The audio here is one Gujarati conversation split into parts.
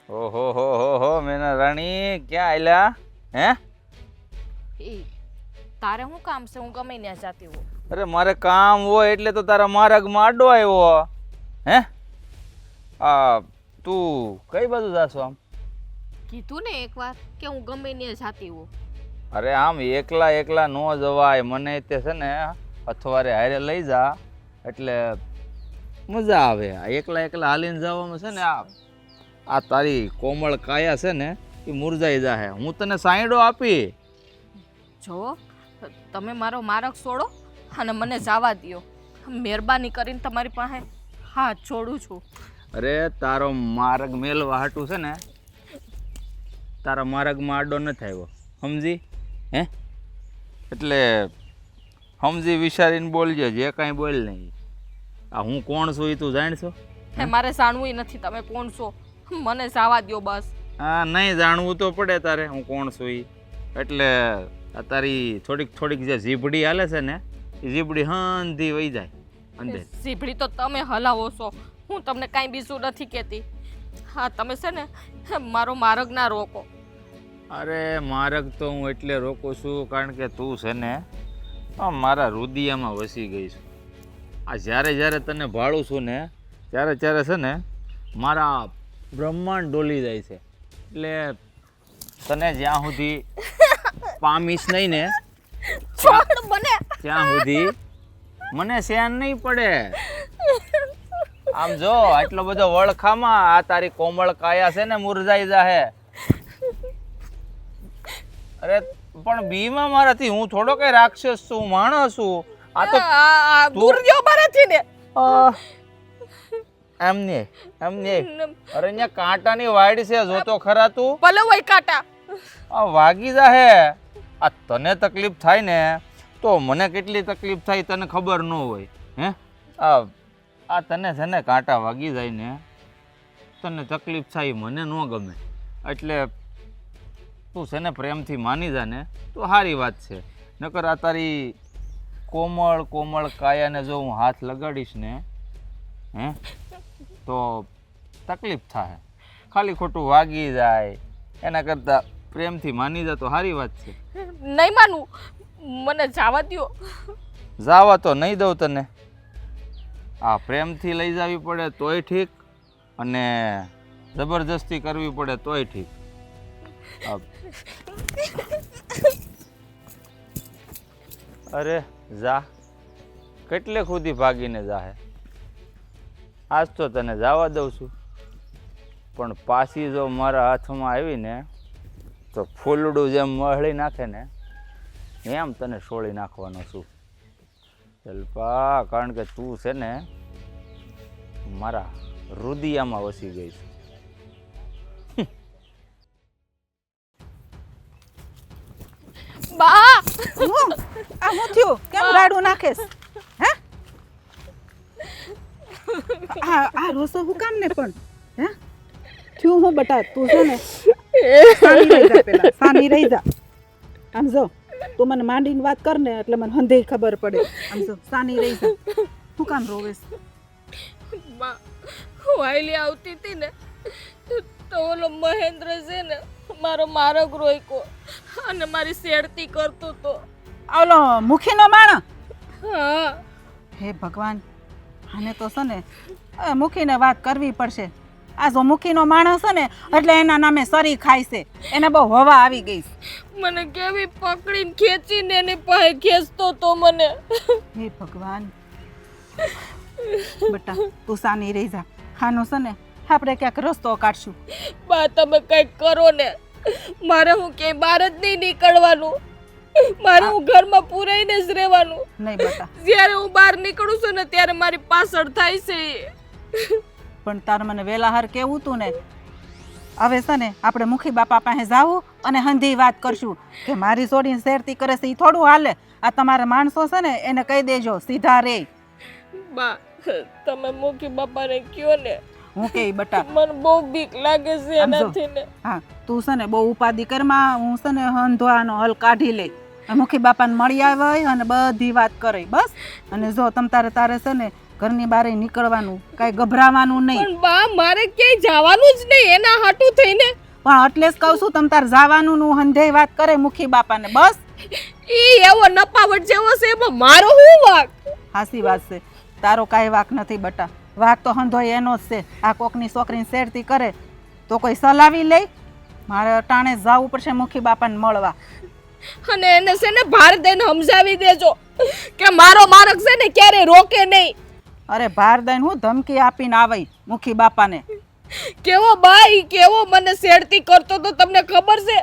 ઓહો મેના રાણી ક્યાં આયલા હે? એ તારે શું કામ છે? હું ગમે ત્યાં જાતી હોઉં. અરે મારે કામ હોય એટલે તો તારા માર્ગમાં આડો આવ્યો હે. આ તું કઈ બાજુ જાશો આમ? કીધું ને એકવાર કે હું ગમે ત્યાં જાતી હોઉં. અરે આમ એકલા એકલા ન જવાય, મને તે છે ને અથવારે હારે લઈ જા એટલે મજા આવે. આ એકલા એકલા હાલીને જવામાં છે ને આ તારી કોમળ કાયા છે ને એ મુરઝાઈ જાહે. હું તને સાઈડો આપી. જો તમે મારો માર્ગ છોડો અને મને જવા દ્યો. મહેરબાની કરીને તમારી પાસે હાથ જોડું છું. અરે તારો માર્ગ મેલવા હાટું છે ને તારા માર્ગમાં આડો નથી આવ્યો, સમજી હે? એટલે સમજી વિચારીને બોલજે, જે કાંઈ બોલ નહીં. આ હું કોણ છું એ તું જાણશો? હે મારે જાણવું નથી તમે કોણ છો. મને જવા દ્યો બસ. હા નહીં જાણવું તો પડે તારે હું કોણ છું એ. એટલે આ તારી થોડીક જે જીભડી હાલે છે ને એ જીભડી હંધી વહી જાય અંદર. સીભડી તો તમે હલાવો છો, હું તમને કાંઈ બીજું નથી કહેતી. હા તમે છે ને મારો માર્ગ ના રોકો. અરે માર્ગ તો હું એટલે રોકું છું કારણ કે તું છે ને મારા રુદિયામાં વસી ગઈ છું. આ જ્યારે તને ભાળું છું ને ત્યારે છે ને મારા બ્રહ્માંડ ડોલી જાય છે. એટલે તને જ્યાં સુધી પામીશ નહીં ને ત્યાં સુધી મને સહન નહીં પડે. આમ જો આટલો બધો વળખામાં આ તારી કોમળ કાયા છે ને મુરઝાઈ જાહે. અરે પણ બીમાં મારાથી હું થોડો કઈ રાક્ષસ છું, માણસ છું. આ તો દૂર જો મારાથી ને. એમને અરે અહીંયા કાંટાની વાડ છે, જોતો ખરા તું. ભલે હોય કાંટા. આ વાગી જાહે. આ તને તકલીફ થાય ને તો મને કેટલી તકલીફ થાય તને ખબર ન હોય હે? આ તને છે ને કાંટા વાગી જાય ને તને તકલીફ થાય મને ન ગમે. એટલે તું છે ને પ્રેમથી માની જા ને તો સારી વાત છે. નકર આ તારી કોમળ કાયાને જો હું હાથ લગાડીશ ને હે તો તકલીફ થાય. ખાલી ખોટું વાગી જાય એના કરતાં પ્રેમથી માની જા તો સારી વાત છે. નહીં માનું, મને જવા દ્યો. જાવા તો નહીં દઉં તને. આ પ્રેમથી લઈ જવી પડે તોય ઠીક અને જબરજસ્તી કરવી પડે તોય ઠીક. અરે જા, કેટલે ખુદી ભાગીને જાહે. આજ તો તને જવા દઉં છું પણ પાછી જો મારા હાથમાં આવી ને તો ફૂલડું જેમ મહળી નાખે ને એમ તને છોડી નાખવાનો છું. જલપા, કારણ કે તું છે ને મારા રુદિયામાં વસી ગઈ છે. બા આ શું થયું? કેમ રાડું નાખેસ? હે આ રોસો હું કામ ને પણ હે થયું હું બટા? તું છે ને સાની રહી જા, પેલા સાની રહી જા. આમ જો તું મને માંડીને વાત કર ને એટલે મને હંધે ખબર પડે. આમ જો સાની રહી જા. શું કામ રોવેસ? બા હું આઈલી આવતી હતી ને તો ઓલો મહેન્દ્ર છે ને મારો માર્ગ રોક્યો અને મારી શેરતી કરતો તો. ઓલો મુખીનો માણસ? હા. હે ભગવાન, આને તો છે ને મુખીને વાત કરવી પડશે. આ જો મુખીનો માણસ છે ને એટલે એના નામે સરી ખાય છે. એને બહુ હવા આવી ગઈ. મને કેવી પકડીને ખેંચીને એની પાસે ખેંચતો તો મને. હે ભગવાન, બેટા તું સાની રહી જા. ખાનો છે ને આપણે ક્યાંક રસ્તો કાઢશું. બા તમે કંઈક કરો ને. મારે હું ક્યાંય બહાર જ નહીં નીકળવાનું. મારે હું ઘરમાં પૂરાઈને જ રહેવાનું. નહીં બેટા, જ્યારે હું બહાર નીકળું છું ને ત્યારે મારી પાછળ થાય છે. પણ તાર મને વેલા હાર કેવું તું ને. હવે છે ને આપણે મુખી બાપા પાસે જાવું અને હંધી વાત કરશું કે મારી છોડીને શેરતી કરે છે એ થોડું હાલે. આ તમારા માણસો છે ને એને કહી દેજો સીધા રે. બા તમે મુખી બાપાને કયો ને. હું કે બટા મને બહુ બીક લાગે છે એનાથી ને. હા તું છે ને બહુ ઉપાધિ કરમાં. હું છે ને હંધવાનો હલ કાઢી લે. મુખી બાપાને મળી આવે અને બધી વાત કરે બસ. અને જો તમ તારે છે ને ઘરની બહાર નીકળવાનું, કાંઈ ગભરાવાનું નહીં. પણ બા મારે ક્યાંય જવાનું જ નહીં એના હાટું થઈને. પણ એટલે જ કહું છું તમ તાર જવાનું નું હંધેય વાત કરે મુખી બાપાને. બસ ઈ એવો નપાવટ જેવો છે એમાં મારો શું વાંક? હાસી વાત છે, તારો કાંઈ વાક નથી બટા. વાક તો હંધોય એનો જ છે. આ કોકની છોકરીને શેરતી કરે તો કોઈ સલાવી લે? મારે અટાણે જવું પડશે મુખી બાપાને મળવા. અને એને છે ને ભાર દઈને સમજાવી દેજો કે મારો મારક છે ને ક્યારે રોકે નહીં. અરે ભાર દઈને હું ધમકી આપીને આવી મુખી બાપાને? કેવો બાઈ કેવો મને શેરતી કરતો તો તમને ખબર છે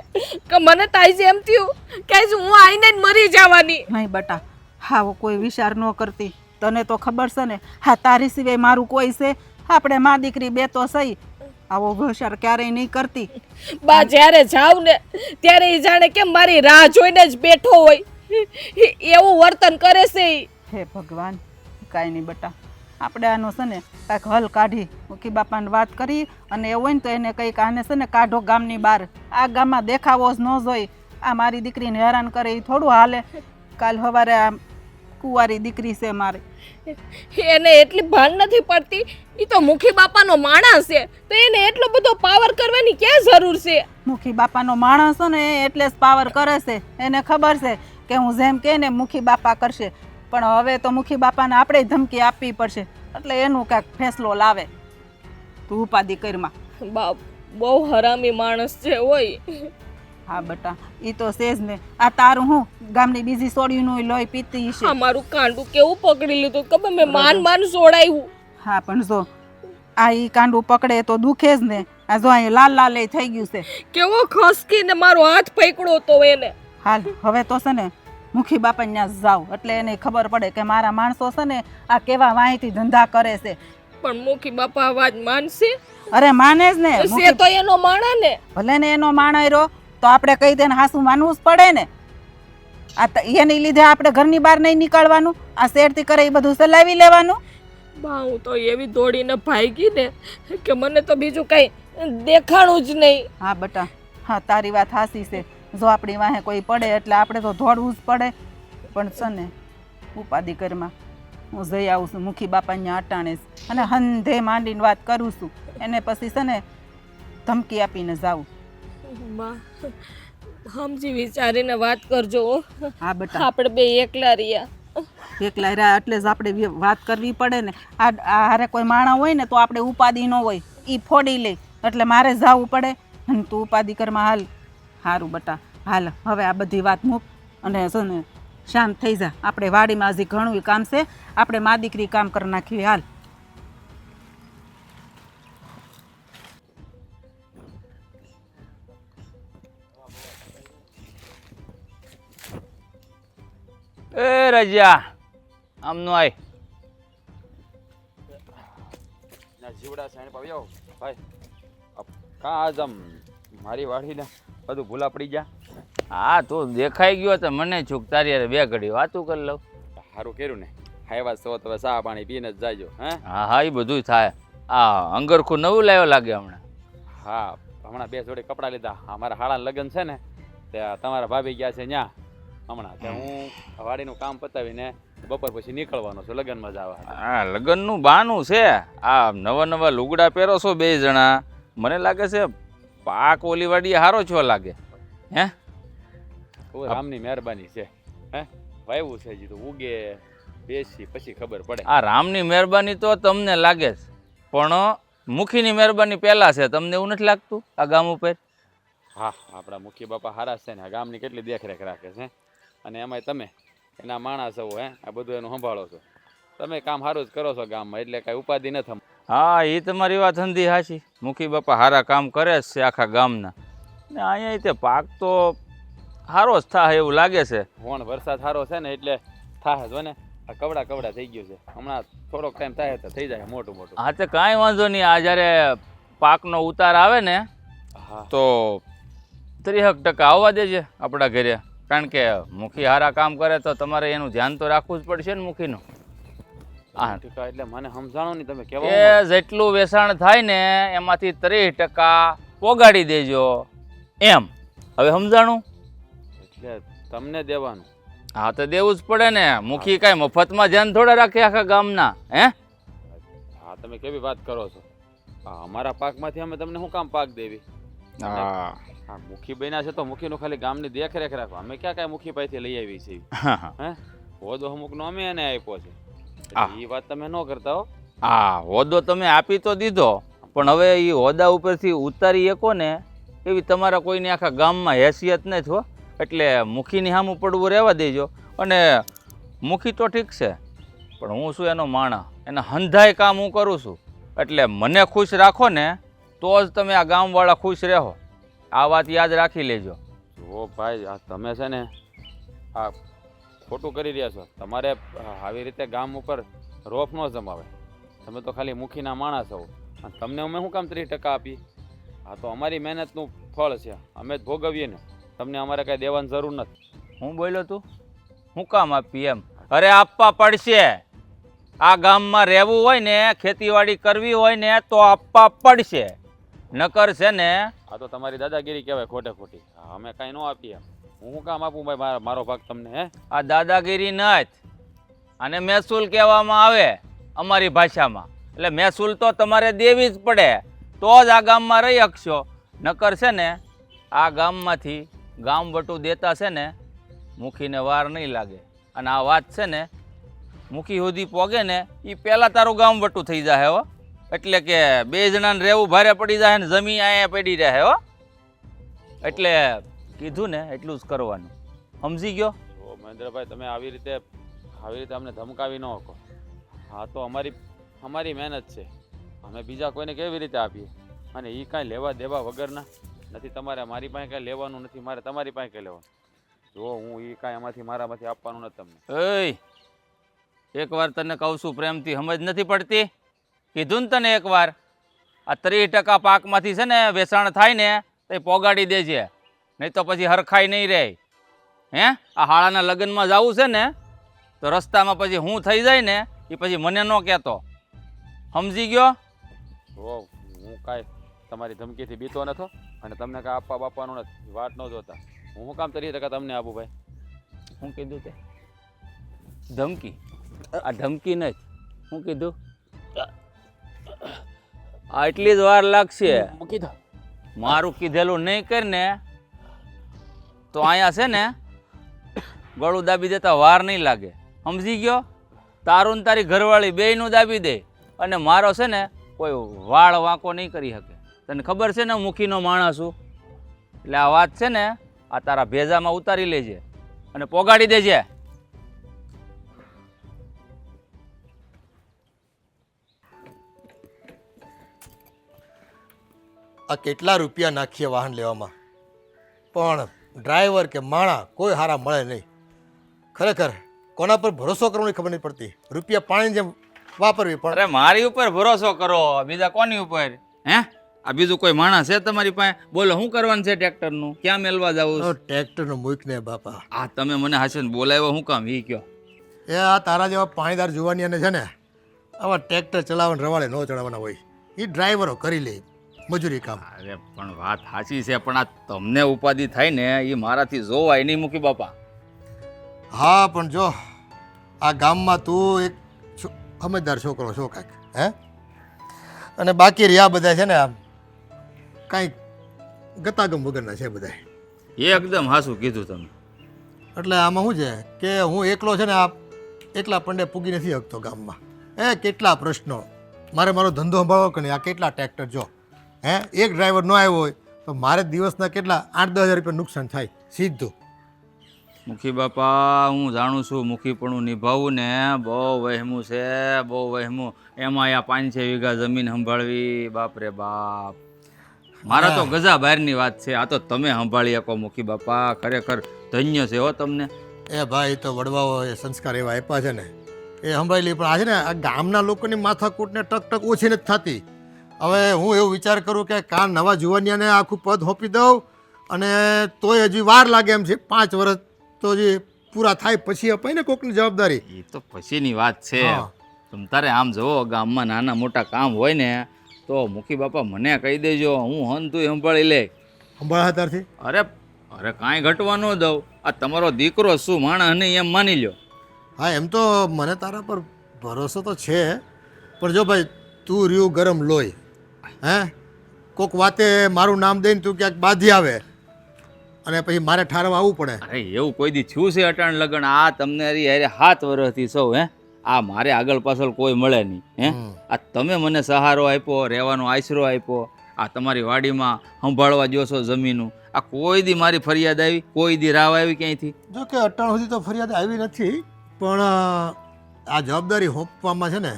કે મને તાઈ એમ થયું કે આજ હું આઈને જ મરી જવાની. નહીં બટા, હા કોઈ વિચાર ન કરતી. તને તો ખબર છે ને, હા તારી સિવાય મારું કોઈ છે? આપણે મા દીકરી બે તો સહી. આવો વિચાર ક્યારેય નહીં કરતી. બા જ્યારે જાવ ને ત્યારે ઈ જાણે કે મારી રાહ જોઈને જ બેઠો હોય એવું વર્તન કરે છે ઈ. હે ભગવાન, કાંઈ નહીં બટા, આપણે આનો છે ને કાંઈક હલ કાઢી મુખી બાપાને વાત કરી અને એવું હોય ને તો એને કંઈક આને છે ને કાઢો ગામની બહાર. આ ગામમાં દેખાવો જ ન જોઈ. આ મારી દીકરીને હેરાન કરે એ થોડું હાલે. કાલ સવારે આ કુંવારી દીકરી છે મારી, એને એટલી ભાન નથી પડતી. ઈ તો મુખી બાપાનો માણસ છે તો એને એટલો બધો પાવર કરવાની ક્યાં જરૂર છે? મુખી બાપાનો માણસ છે ને એટલે જ પાવર કરે છે. એને ખબર છે કે હું જેમ કે ને મુખી બાપા કરશે, પણ હવે તો મુખી બાપાને આપણે ધમકી આપવી પડશે. એટલે એનું કાંઈક ફેસલો લાવે. તું ઉપાધિ કરમાં. બાપ બહુ હરામી માણસ છે હોય. હા બટા, ઈ તો છે જ ને. આ તારું હું ગામની બીજી સોડીનું લોહી પીતી છે. આ મારું કાંડું કેવું પકડી લીધું ખબર? મેં માન સોડાયું. હા પણ જો આ ઈ કાંડું પકડે તો દુખે જ ને. આ જો અહીં લાલ લાલ થઈ ગયું છે. કેવો ખસકીને મારો હાથ પકડ્યો તો એને. હાલ હવે તો છે ને મુખી બાપા ત્યાં જાવ એટલે એને ખબર પડે કે મારા માણસો છે ને આ કેવા વાંહીથી ધંધા કરે છે. પણ મુખી બાપા અવાજ માનશે? અરે માને જ ને. છે તો એનો માણા ને. ભલે ને એનો માણ્યો તો આપણે કહી દે ને હાસું માનવું જ પડે ને. આ એની લીધે આપણે ઘરની બહાર નહીં નીકળવાનું. આ શેરતી કરે એ બધું ચલાવી લેવાનું. બા હું તો એવી દોડીને ભાગી ને કે મને તો બીજું કઈ દેખાણું જ નહીં. હા બટા, હા તારી વાત હાસી છે. જો આપણી વાહે કોઈ પડે એટલે આપણે તો દોડવું જ પડે. પણ છે ને ઉપાધિ કરમાં હું જઈ આવું છું મુખી બાપાને અટાણે અને હંધે માંડીને વાત કરું છું. એને પછી છે ને ધમકી આપીને જાઉં. બા સમજી વિચારીને વાત કરજો. હા બટા, આપણે બે એકલા રહ્યા. એકલા રહ્યા એટલે જ આપણે વાત કરવી પડે ને. આ હારે કોઈ માણા હોય ને તો આપણે ઉપાધિ ન હોય, એ ફોડી લે. એટલે મારે જવું પડે. અને તું ઉપાધિ કરમાં હાલ. સારું બટા, હાલ હવે આ બધી વાત મૂક અને છે ને શાંત થઈ જા. આપણે વાડીમાં હજી ઘણું કામ છે. આપણે મા દીકરી કામ કરી નાખીએ. હાલ. એ રજા આમનો આય જીવડા સાઈડ પર આવો ભાઈ. કા આજ આમ મારી વાડીને બધું ભૂલા પડી ગયા. હા તું દેખાઈ ગયો તો મને છૂક તારી યાર બે ઘડી વાતું કરી લઉં. સારું કર્યું ને. હાયવા છો તો ચા પાણી પીને જ જાજો. હા હા એ બધું થાય. આ અંગરખું નવું લાવ્યો લાગે હમણાં. હા હમણાં 2 જોડી કપડાં લીધા. અમારા હાળાના લગ્ન છે ને ત્યાં તમારા ભાભી ગયા છે ત્યાં હમણાં. ત્યાં હું વાડીનું કામ પતાવીને બપોર પછી નીકળવાનો છું લગ્નમાં જવા. હા લગ્નનું બહાનું છે. આ નવા નવા લુગડા પહેરો છો બે જણા. મને લાગે છે પાક ઓલી વાડીએ હારો છો લાગે. હે રામની મહેરબાની છે. વાયવું છે હજી તો ઉગે બેસી પછી ખબર પડે. આ રામની મહેરબાની તો તમને લાગે છે, પણ મુખીની મહેરબાની પહેલા છે. તમને એવું નથી લાગતું આ ગામ ઉપર? હા આપણા મુખી બાપા હારા છે ને આ ગામની કેટલી દેખરેખ રાખે છે. અને એમાંય તમે એના માણસ છો. આ બધું એનું સંભાળો છો. તમે કામ સારું જ કરો છો ગામમાં એટલે કાંઈ ઉપાધિ ન થમ. હા એ તમારી વાત હંધી હાચી. મુખી બાપા હારા કામ કરે જ છે આખા ગામના. ને અહીંયા તે પાક તો સારો જ થાય એવું લાગે છે. વણ વરસાદ સારો છે ને એટલે થાય જો ને. આ કવડા થઈ ગયું છે. હમણાં થોડોક ટાઈમ થાય તો થઈ જાય મોટું મોટું. હા તો કાંઈ વાંધો નહીં. આ જ્યારે પાકનો ઉતાર આવે ને હા તો 30% આવવા દેજે આપણા ઘરે. કારણ કે મુખી હારા કામ કરે તો તમારે એનું ધ્યાન તો રાખવું જ પડશે ને મુખીનું. હા એટલે મને સમજાણો નહીં તમે એ કેવા. જેટલું વેચાણ થાય ને એમાંથી 30% પોગાડી દેજો એમ. હવે સમજાણું? એટલે તમને દેવાનું. હા તો દેવું જ પડે ને. મુખી કાંઈ મફતમાં ધ્યાન થોડા રાખે આખા ગામના. હે તમે કેવી વાત કરો છો? અમારા પાકમાંથી અમે તમને શું કામ પાક દેવી? હા હા, મુખી બન્યા છે તો મુખીનું ખાલી ગામની દેખરેખ રાખો. અમે ક્યાં કાંઈ મુખી પાસેથી લઈ આવી છીએ? હે, હોદો અમુકનો અમે એને આપ્યો છે. એ વાત તમે ન કરતા હો. હા હોદ્દો તમે આપી તો દીધો, પણ હવે એ હોદ્દા ઉપરથી ઉતારી શકો ને એવી તમારા કોઈની આખા ગામમાં હેસિયત નથી હો. એટલે મુખીની સામું પડવું રહેવા દેજો. અને મુખી તો ઠીક છે, પણ હું છું એનો માણા, એના હંધાય કામ હું કરું છું. એટલે મને ખુશ રાખો ને તો જ તમે આ ગામવાળા ખુશ રહો. આ વાત યાદ રાખી લેજો. જો ભાઈ, આ તમે છે ને આ ખોટું કરી રહ્યા છો. તમારે આવી રીતે ગામ ઉપર રોફ ન જમાવે. તમે તો ખાલી મુખીના માણસ છો, અને તમને અમે શું કામ 30% આપીએ? આ તો અમારી મહેનતનું ફળ છે, અમે જ ભોગવીએ ને. તમને અમારે કાંઈ દેવાની જરૂર નથી. હું બોલ્યો તું હું કામ આપી એમ? અરે આપવા પડશે. આ ગામમાં રહેવું હોય ને, ખેતીવાડી કરવી હોય ને તો આપવા પડશે. નકર છે ને આ તો તમારી દાદાગીરી કહેવાય ખોટે ખોટી. અમે કાંઈ ન આપીએ. હું શું કામ આપું ભાઈ મારો ભાગ તમને? હે, આ દાદાગીરી નથી, અને મહેસૂલ કહેવામાં આવે અમારી ભાષામાં. એટલે મહેસૂલ તો તમારે દેવી જ પડે, તો જ આ ગામમાં રહી શકશો. નકર છે ને આ ગામમાંથી ગામ વટું દેતા છે ને મુખીને વાર નહીં લાગે. અને આ વાત છે ને મુખી સુધી પોગે ને એ પહેલાં તારું ગામ વટું થઈ જાય હો. એટલે કે 2 જણાને રહેવું ભારે પડી જાય ને જમીન અહીંયા પડી રહે હો. એટલે કીધું ને એટલું જ કરવાનું, સમજી ગયો? તો મહેન્દ્રભાઈ, તમે આવી રીતે અમને ધમકાવી ન શકો. હા, તો અમારી મહેનત છે. અમે બીજા કોઈને કેવી રીતે આપીએ? અને એ કાંઈ લેવા દેવા વગરના નથી. તમારે મારી પાસે કાંઈ લેવાનું નથી, મારે તમારી પાસે કાંઈ લેવાનું. જો હું એ કાંઈ મારામાંથી આપવાનું નથી તમને. એકવાર તને કહું છું પ્રેમથી, સમજ નથી પડતી? કીધું ને તને એકવાર, આ 30% પાકમાંથી છે ને વેચાણ થાય ને તો પોગાડી દેજે, નહીં તો પછી હરખાઈ નહીં રહે. હે, આ હાળાના લગ્નમાં જવું છે ને તો રસ્તામાં પછી હું થઈ જાય ને એ પછી મને ન કહેતો, સમજી ગયો? જો હું કાંઈ તમારી ધમકીથી બીતો નથો, અને તમને કાંઈ આપવા બાપવાનું નથી. વાત ન જોતા. હું શું કામ 30% તમને આપું ભાઈ? શું કીધું તે? ધમકી? આ ધમકી નથી. શું કીધું? આ એટલી જ વાર લાગશે. મૂકી દો. મારું કીધેલું નહીં કર ને તો અહીંયા છે ને ગળું દાબી દેતા વાર નહીં લાગે, સમજી ગયો? તારું ને તારી ઘરવાળી બેયનું દાબી દે, અને મારો છે ને કોઈ વાળ વાંકો નહીં કરી શકે. તને ખબર છે ને મુખીનો માણસ છું. એટલે આ વાત છે ને આ તારા ભેજામાં ઉતારી લેજે અને પોગાડી દેજે. આ કેટલા રૂપિયા નાખીએ વાહન લેવામાં, પણ ડ્રાઈવર કે માણા કોઈ સારા મળે નહીં. ખરેખર કોના પર ભરોસો કરવાની ખબર નહીં પડતી. રૂપિયા પાણીની જેમ વાપરવી. પણ અરે મારી ઉપર ભરોસો કરો, બીજા કોની ઉપર? હે, આ બીજું કોઈ માણસ છે તમારી પાસે? બોલો, શું કરવાનું છે ટ્રેક્ટરનું? ક્યાં મેલવા જવું? ટ્રેક્ટરનું મૂક ને બાપા. આ તમે મને હાશે બોલાવ્યો શું કામ? એ કયો. એ આ તારા જેવા પાણીદાર જુવાનિયાને છે ને આવા ટ્રેક્ટર ચલાવવાને રવાડે ન ચડાવવાના હોય. એ ડ્રાઈવરો કરી લે મજૂરી કામ. અરે પણ વાત સાચી છે, પણ આ તમને ઉપાધિ થાય ને એ મારાથી જોવાય નહીં મૂકી બાપા. હા, પણ જો આ ગામમાં તું એક સમજદાર છોકરો છો કાંઈક, હે? અને બાકી રહ્યા બધા છે ને આમ કાંઈક ગતાગમ વગરના છે બધા. એકદમ હાસું કીધું તમે. એટલે આમાં શું છે કે હું એકલો છે ને આ એકલા પંડે પૂગી નથી શકતો ગામમાં. કેટલા પ્રશ્નો, મારો ધંધો સંભાળવો કે નહીં. આ કેટલા ટ્રેક્ટર જો, હે, એક ડ્રાઈવર ન આવ્યો હોય તો મારે દિવસના કેટલા 8-10 હજાર રૂપિયા નુકસાન થાય સીધું. મુખી બાપા, હું જાણું છું મુખીપણું નિભાવવું ને બહુ વહેમું છે, બહુ વહેમું. એમાં આ 5-6 વીઘા જમીન સંભાળવી, બાપ રે બાપ. મારા તો ગજા બહારની વાત છે, આ તો તમે સંભાળી શકો મુખી બાપા. ખરેખર ધન્ય છે હો તમને. એ ભાઈ તો વડવાઓ એ સંસ્કાર એવા આપ્યા છે ને એ સંભાળી લે. પણ આજે ને આ ગામના લોકોની માથાકૂટને ટક ઓછી નથી થતી. હવે હું એવું વિચાર કરું કે કાં નવા જુવાનિયાને આખું પદ સોંપી દઉં, અને તોય હજી વાર લાગે એમ છે. 5 વર્ષ તો જે પૂરા થાય પછી અપાય ને કોકની જવાબદારી. એ તો પછીની વાત છે. તમ તારે આમ જુઓ, ગામમાં નાના મોટા કામ હોય ને તો મુખી બાપા મને કહી દેજો, હું હંતું સંભાળી લે. સંભાળા ત્યારથી અરે કાંઈ ઘટવા ન દઉં. આ તમારો દીકરો શું માણસ નહીં એમ માની લ્યો. હા, એમ તો મને તારા પર ભરોસો તો છે, પણ જો ભાઈ તું રહ્યું ગરમ લોહી, હે કોક વાતે મારું નામ દઈને તું ક્યાંક બાંધી આવે અને પછી મારે ઠારવા આવવું પડે. અરે એવું કોઈ દી થયું છે અટાણ લગન? આ તમને અરે 7 વર્ષથી સૌ હે આ મારે આગળ પાછળ કોઈ મળે નહીં હે. આ તમે મને સહારો આપ્યો, રહેવાનો આશરો આપ્યો, આ તમારી વાડીમાં સંભાળવા જો છો જમીનું, આ કોઈ દી મારી ફરિયાદ આવી, કોઈ દી રાવ આવી ક્યાંયથી? જો કે અટાણ સુધી તો ફરિયાદ આવી નથી, પણ આ જવાબદારી હોંપવામાં છે ને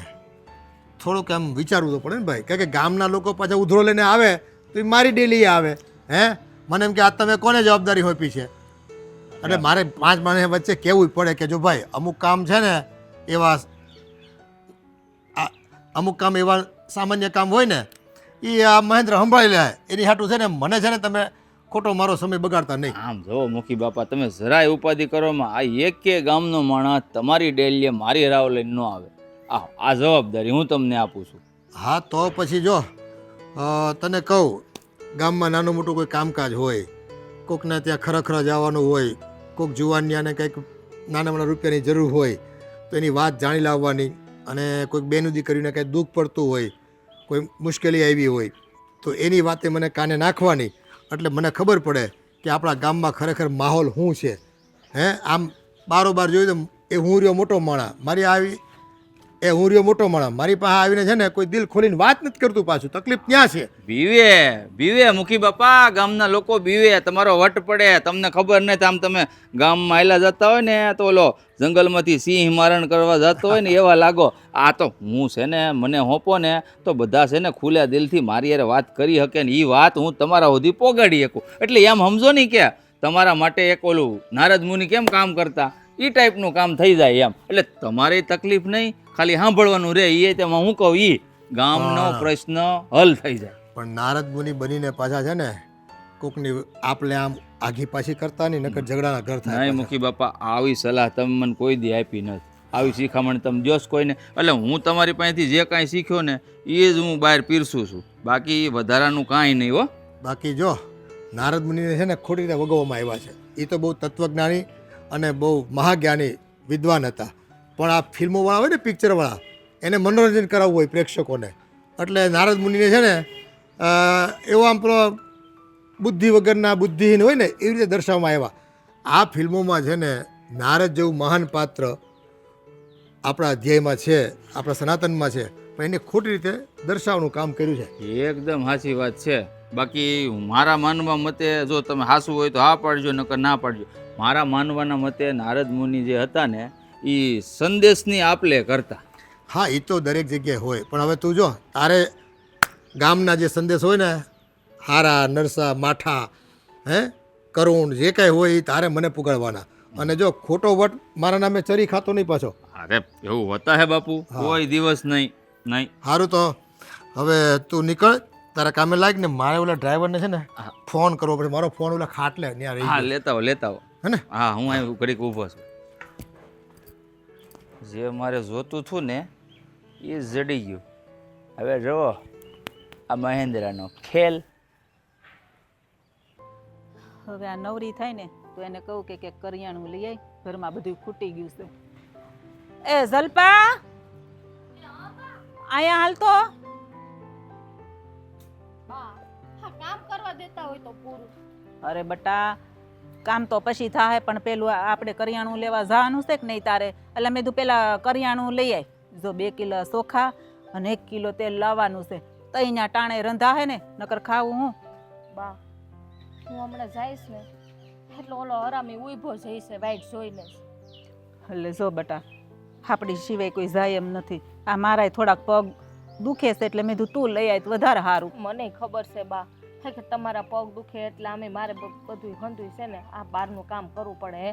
થોડુંક એમ વિચારવું તો પડે ને ભાઈ, કારણ કે ગામના લોકો પાછા ઉધરો લઈને આવે તો એ મારી ડેલી આવે, હે મને એમ કે આ તમે કોને જવાબદારી હોપી છે, એટલે મારે 5 માણસ વચ્ચે કહેવું પડે કે જો ભાઈ અમુક કામ છે ને એવા અમુક કામ એવા સામાન્ય કામ હોય ને એ આ મહેન્દ્ર સંભાળી લે, એની હાટું છે ને મને છે ને તમે ખોટો મારો સમય બગાડતા નહીં. આમ જો મુખી બાપા, તમે જરાય ઉપાધિ કરવામાં આ એકે ગામનો માણસ તમારી ડેલીએ મારી રાવ લઈને ન આવે. આ જવાબદારી હું તમને આપું છું. હા તો પછી જો તને કહું, ગામમાં નાનું મોટું કોઈ કામકાજ હોય, કોકને ત્યાં ખરેખર જવાનું હોય, કોક જુવાનિયાને કંઈક નાના નાના રૂપિયાની જરૂર હોય તો એની વાત જાણી લાવવાની, અને કોઈક બેનું દીકરીને કંઈક દુઃખ પડતું હોય, કોઈ મુશ્કેલી આવી હોય તો એની વાતે મને કાને નાખવાની, એટલે મને ખબર પડે કે આપણા ગામમાં ખરેખર માહોલ શું છે. હે આમ બારોબાર જોયું તો એ હું રહ્યો મોટો માણા, મારી આવી એ હું રહ્યો મોટો માણા, મારી પાસે આવીને છે ને કોઈ દિલ ખોલીને વાત નથી કરતું, પાછું તકલીફ ત્યાં છે. બીવે મુખી બાપા, ગામના લોકો બીવે, તમારો વટ પડે, તમને ખબર નહીં. આમ તમે ગામમાં આયલા જતા હોય ને તો ઓલો જંગલમાંથી સિંહ મારણ કરવા જતો હોય ને એવા લાગો. આ તો હું છે ને મને હોપો ને તો બધા છે ને ખુલ્લા દિલથી મારી યાર વાત કરી શકે ને એ વાત હું તમારા સુધી પોગાડી શકું. એટલે એમ સમજો નહીં કે તમારા માટે એક ઓલું નારદ મુનિ કેમ કામ કરતા એ ટાઈપનું કામ થઈ જાય એમ. એટલે તમારે તકલીફ નહીં, ખાલી સાંભળવાનું રહે, એ તેમાં હું કહું એ ગામનો પ્રશ્ન હલ થઈ જાય. પણ નારદ મુનિ બનીને પાછા છે ને કોકની આપણે આમ આઘી પાછી કરતા નહીં, નકર ઝઘડાના ઘર થાય. નહીં મુખી બાપા, આવી સલાહ તમે મને કોઈ દી આપી નથી, આવી શીખામણ તમે જોશ કોઈને. એટલે હું તમારી પાસેથી જે કાંઈ શીખ્યો ને એ જ હું બહાર પીરસું છું, બાકી વધારાનું કાંઈ નહીં હો. બાકી જો નારદ મુનિને છે ને ખોટી રીતે વગવવામાં આવ્યા છે, એ તો બહુ તત્વજ્ઞાની અને બહુ મહાજ્ઞાની વિદ્વાન હતા, પણ આ ફિલ્મોવાળા હોય ને પિક્ચરવાળા એને મનોરંજન કરાવવું હોય પ્રેક્ષકોને, એટલે નારદ મુનિને છે ને એવો આમ પેલો બુદ્ધિ વગરના બુદ્ધિહીન હોય ને એવી રીતે દર્શાવવામાં આવ્યા. આ ફિલ્મોમાં છે ને નારદ જેવું મહાન પાત્ર આપણા ધ્યેયમાં છે, આપણા સનાતનમાં છે, પણ એને ખોટી રીતે દર્શાવવાનું કામ કર્યું છે. એકદમ સાચી વાત છે. બાકી મારા માનવા મતે જો તમે હાસું હોય તો હા પાડજો, નકર ના પાડજો. મારા માનવાના મતે નારદ મુનિ જે હતા ને એ સંદેશની આપલે કરતા. હા એ તો દરેક જગ્યાએ હોય, પણ હવે તું જો તારે ગામના જે સંદેશ હોય ને હારા નરસા માઠા હે કરુણ જે કાંઈ હોય એ તારે મને પુગાડવાના, અને જો ખોટો વટ મારા નામે ચરી ખાતો નહીં પાછો. અરે એવું હોતા હે બાપુ, કોઈ દિવસ નહીં. સારું તો હવે તું નીકળ, તારા કામે લાગ ને મારે ઓલા ડ્રાઈવરને છે ને ફોન કરવો પડે, મારો ફોન ઓલા ખાટલે ત્યાં રહી હા ગયો. લેતા આવો હે ને? હા હું અહીં ઘડીક ઊભો છું. જે મારે જોતું હતું ને એ જડી ગયું. હવે જુઓ આ મહેન્દ્રનો ખેલ. હવે આ નવરી થાય ને તો એને કહું કે કરિયાણું લઈ આય, ઘરમાં બધું ખૂટી ગયું છે. એ જલપા આયા હાલ તો. કામ કરવા દેતા હોય તો પૂરું. અરે બટા કામ તો પછી થાય, પણ પેલું આપણે કરિયાણું લેવા જવાનું છે કે નહીં તારે, એટલે મેં કીધું પેલા કરિયાણું લઈ આય. જો 2 કિલો ચોખા અને 1 કિલો તેલ લાવવાનું છે, તો અહીંયા ટાણે રંધા હે ને, નકર ખાવું હું. બા હું હમણાં જઈશ ને એટલે ઓલો હરામી ઊભો જઈશે વાઈટ જોઈને જ. એટલે જો બટા આપણી સિવાય કોઈ જાય એમ નથી. આ મારાય થોડાક પગ દુખે છે એટલે મેં કીધું તું લઈ આય તો વધારે સારું. મને ખબર છે બા કે તમારા પગ દુખે એટલે અમે મારે બધું હંધુય છે ને આ બહારનું કામ કરવું પડે હે,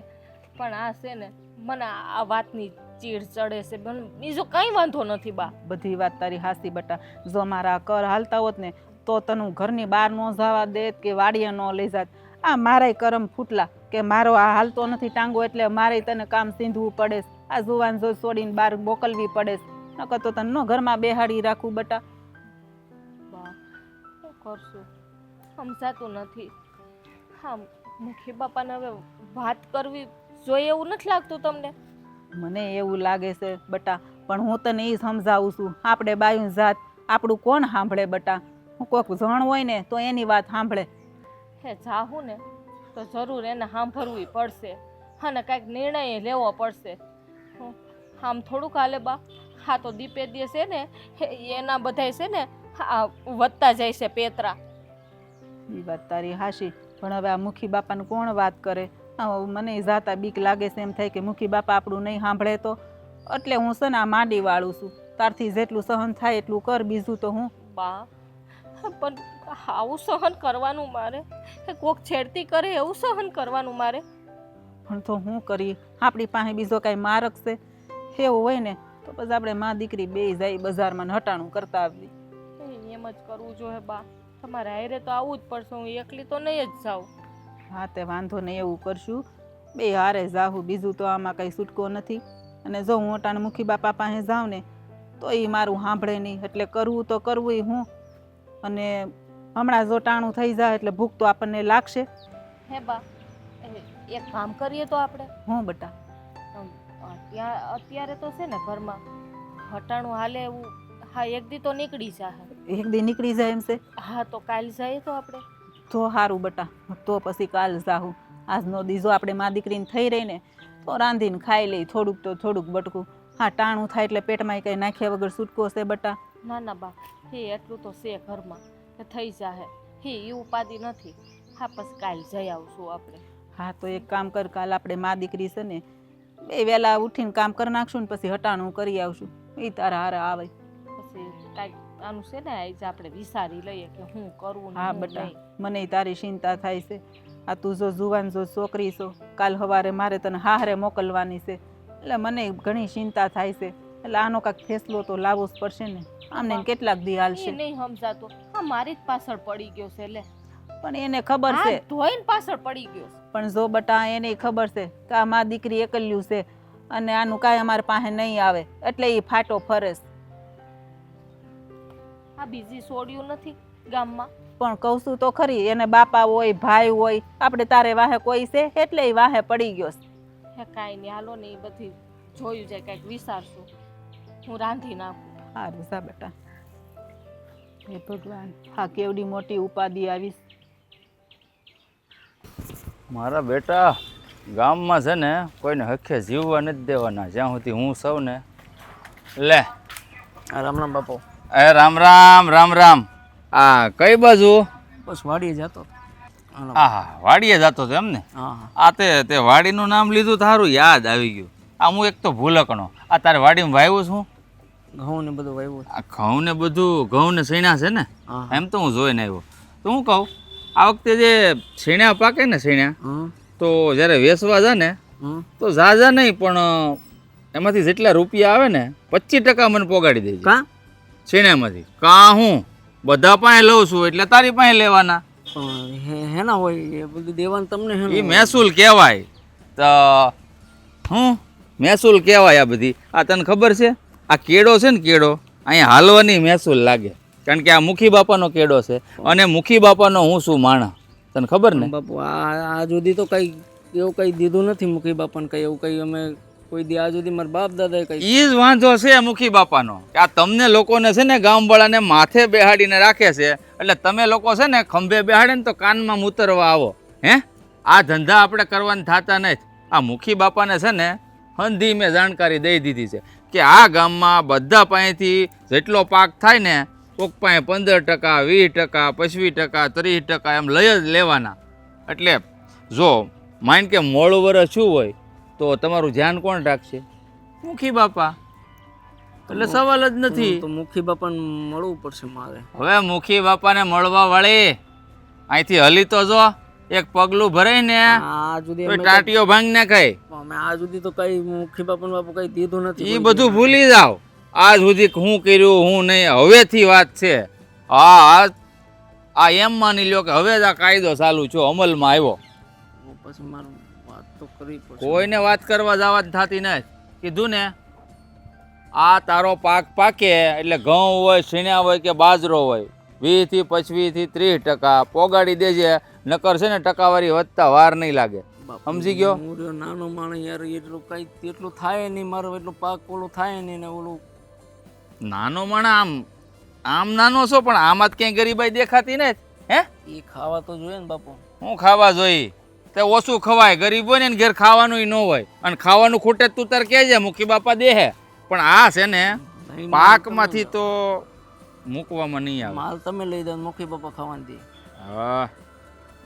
પણ આ છે ને મને આ વાતની ચીડ ચડે છે. બીજું કંઈ વાંધો નથી બા. બધી વાત તારી હાસી બટા. જો મારા કર હાલતા હોત ને તો તને ઘરની બહાર ન જવા દેત કે વાડીએ ન લઈ જાત. આ મારાય કરમ ફૂટલા કે મારો આ હાલતો નથી ટાંગો એટલે મારે તને કામ સીંધવું પડે. આ જુવાન જો છોડીને બહાર મોકલવી પડે, નકર તો તને ન ઘરમાં બેહાડી રાખું બટા. બા શું કરશું સમજાતું નથી. હા મુખી બાપાને હવે વાત કરવી જોઈએ એવું નથી લાગતું તમને? મને એવું લાગે છે બટા, પણ હું તને એ સમજાવું છું, આપણે બાયું જાત આપણું કોણ સાંભળે બટા? હું કોઈક જણ હોય ને તો એની વાત સાંભળે. હે જાહું ને તો જરૂર એને સાંભળવું પડશે અને કાંઈક નિર્ણય લેવો પડશે. આમ થોડુંક હાલે બા. હા તો દીપે છે ને એના બધાય છે ને વધતા જાય છે પેતરા. એ વાત તારી હાશી, પણ હવે આ મુખી બાપાને કોણ વાત કરે? મને જાતા બીક લાગે છે, એમ થાય કે મુખી બાપા આપણું નહીં સાંભળે તો. એટલે હું છે ને આ માંડી વાળું છું. તારથી જેટલું સહન થાય એટલું કર, બીજું તો હું. બા પણ આવું સહન કરવાનું મારે? કોક છેડતી કરે એવું સહન કરવાનું મારે? પણ તો હું કરી? આપણી પાસે બીજો કાંઈ માર્ગ છે? એવું હોય ને તો પછી આપણે મા દીકરી બે જાય બજારમાં હટાણું કરતા આવી. એમ જ કરવું જોઈએ બા. તમારે હારે તો આવવું જ પડશે. હું એકલી તો નહીં જ જાઉં. હા તે વાંધો નહીં, એવું કરશું. બે હારે જાહું, બીજું તો આમાં કંઈ છૂટકો નથી. અને જો હું અટાણે મુખી બાપા પાસે જાઉં ને તો એ મારું સાંભળે નહીં. એટલે કરવું તો કરવું હું. અને હમણાં જો ટાણું થઈ જાય એટલે ભૂખ તો આપણને લાગશે. હે બા એક કામ કરીએ તો આપણે. હું બટા? અત્યારે તો છે ને ઘરમાં હટાણું હાલે એવું. હા એક દી તો નીકળી જાય. એક દી નીકળી જાય એમ છે? હા તો કાલ જઈએ તો આપણે. તો સારું બટા, તો પછી કાલ જાહું. આજનો દીજો આપણે મા દીકરીને થઈ રહી ને તો રાંધીને ખાઈ લઈ થોડુંક તો થોડુંક બટકું. હા ટાણું થાય એટલે પેટમાં કંઈ નાખ્યા વગર છૂટકો છે બટા? ના ના બા, હે એટલું તો છે ઘરમાં કે થઈ જાહે. હે એ ઉપાધિ નથી. હા પછી કાલ જઈ આવશું આપણે. હા તો એક કામ કર, કાલ આપણે મા દીકરી છે ને બે વહેલા ઉઠીને કામ કરી નાખશું ને પછી હટાણું કરી આવશું. એ તારા હારા આવે. પછી કાંઈક આનું છે ને આજે આપણે વિચારી લઈએ કે હું કરવું. હા બટા, મને તારી ચિંતા થાય છે. આ તું જો જુવાન જો છોકરી છો, કાલ સવારે મારે તને હારે મોકલવાની છે એટલે મને ઘણી ચિંતા થાય છે. એટલે આનો કાંઈક ફેસલો તો લાવવો જ પડશે ને. આમને કેટલાક દી હાલશે? નહીં સમજાતું. હા મારી જ પાછળ પડી ગયો છે. લે પણ એને ખબર છે. ધોઈને પાછળ પડી ગયો છે. પણ જો બટા એને ખબર છે કે આ મા દીકરી એકલ્યું છે અને આનું કાંઈ અમારી પાસે નહીં આવે એટલે એ ફાટો ફરે છે. આ બીજી છોડ્યું નથી ગામમાં. પણ કહું છું તો ખરી, એને બાપા હોય ભાઈ હોય, આપણે તારે વાહે કોઈ છે એટલે એ વાહે પડી ગયો છે. હે કાંઈ નહીં, હાલો ને એ બધી જોયું જાય, કાંઈક વિચારશું. હું રાંધી નાખું. સારું જા બેટા. હે ભગવાન, હા કેવડી મોટી ઉપાધિ આવીશ. મારા બેટા ગામમાં છે ને કોઈને હખે જીવવા નથી દેવાના જ્યાં સુધી હું સૌ ને. લે રામ રામ બાપુ. એ રામ રામ રામ રામ. આ કઈ બાજુ? બસ વાડીએ જતો. હા વાડીએ જતો હતો એમ ને? હા આ તે વાડીનું નામ લીધું તારું યાદ આવી ગયું. આ હું એક તો ભૂલકણો. આ તારે વાડીમાં વાવ્યું છું? ઘઉં ને બધું વાવ્યું. આ ઘઉં ને બધું, ઘઉં ને સૈણા છે ને? એમ તો હું જોઈને આવ્યો. તો હું કહું આ વખતે જે સૈણા પાકે ને સૈણા, તો જ્યારે વેચવા જા ને તો ઝાઝા નહીં પણ એમાંથી જેટલા રૂપિયા આવે ને 25% મને પોગાડી દેજે. કા સૈણામાંથી? કા હું બધા પાસે લઉં છું એટલે તારી પાસે લેવાના. હેના હોય એ બધું દેવાનું તમને? એ મહેસૂલ કહેવાય. તો હું મહેસૂલ કહેવાય આ બધી. આ તને ખબર છે આ કેળો છે ને કેળો, અહીંયા હાલવાની મહેસૂલ લાગે. કારણ કે આ મુખી બાપાનો કેળો છે અને મુખી બાપાનો હું શું માણા, તને ખબર ને? બાપુ આ સુધી તો કઈ એવું કઈ દીધું નથી મુખી બાપાને. કઈ એવું કઈ અમે કોઈ દી આ સુધી મારા બાપ દાદાએ કઈ. એ જ વાંધો છે મુખી બાપાનો કે આ તમને લોકોને છે ને ગામવાળાને માથે બેહાડીને રાખે છે. એટલે તમે લોકો છે ને ખંભે બેહાડે ને તો કાનમાં મૂતરવા આવો. હે આ ધંધા આપણે કરવાના થતા નથી. આ મુખી બાપાને છે ને હંધી મેં જાણકારી દઈ દીધી છે કે આ ગામમાં બધા પાસેથી જેટલો પાક થાય ને કોક પાસે 15%, 20%, 25%, 30% એમ લઈ જ લેવાના. એટલે જો માઇન્ડ કે મોડું વરસ શું હોય તો તમારું ધ્યાન કોણ રાખશે? મુખી બાપા. એટલે સવાલ જ નથી. તો મુખી બાપાને મળવું પડશે મારે. હવે મુખી બાપાને મળવા વાળી અહીંથી હલી તો જો એક પગલું ભરાય ને આ સુધી તો ટાટીઓ ભાંગ ને ખાય. અમે આ સુધી તો કઈ મુખી બાપાને બાપુ કઈ દીધું નથી. એ બધું ભૂલી જાવ. આજ સુધી હું કર્યું હું નહીં, હવેથી વાત છે. હા આ એમ માની લ્યો કે હવે જ આ કાયદો ચાલુ છો અમલમાં આવ્યો. પછી મારું વાત તો કરવી પડશે. કોઈને વાત કરવા જવા જ થતી નથી. કીધું ને આ તારો પાક પાકે એટલે ઘઉં હોય, સીણા હોય કે બાજરો હોય, 20 થી 25 થી 30% પોગાડી દેજે. નકર છે ને ટકાવારી વધતા વાર નહીં લાગે. સમજી ગયો? હું રહ્યો નાનો માણસ યાર, એટલું કઈ એટલું થાય નહીં. મારો એટલો પાક ઓલું થાય નહીં ને ઓલું. નાનો માણા આમ આમ નાનો છો પણ આમાં જ ક્યાંય ગરીબાઈ દેખાતી ને હે એ ખાવા તો જોઈએ ને બાપુ. હું ખાવા જોઈ તે ઓછું ખવાય ગરીબ હોય ને એને ઘેર ખાવાનું ન હોય અને ખાવાનું ખૂટે તું તાર કહેજે મુખી બાપા દેહે પણ આ છે ને નહીં, પાકમાંથી તો મૂકવામાં નહીં આવે માલ તમે લઈ જાઓ, મુખી બાપા ખાવાની દે. હા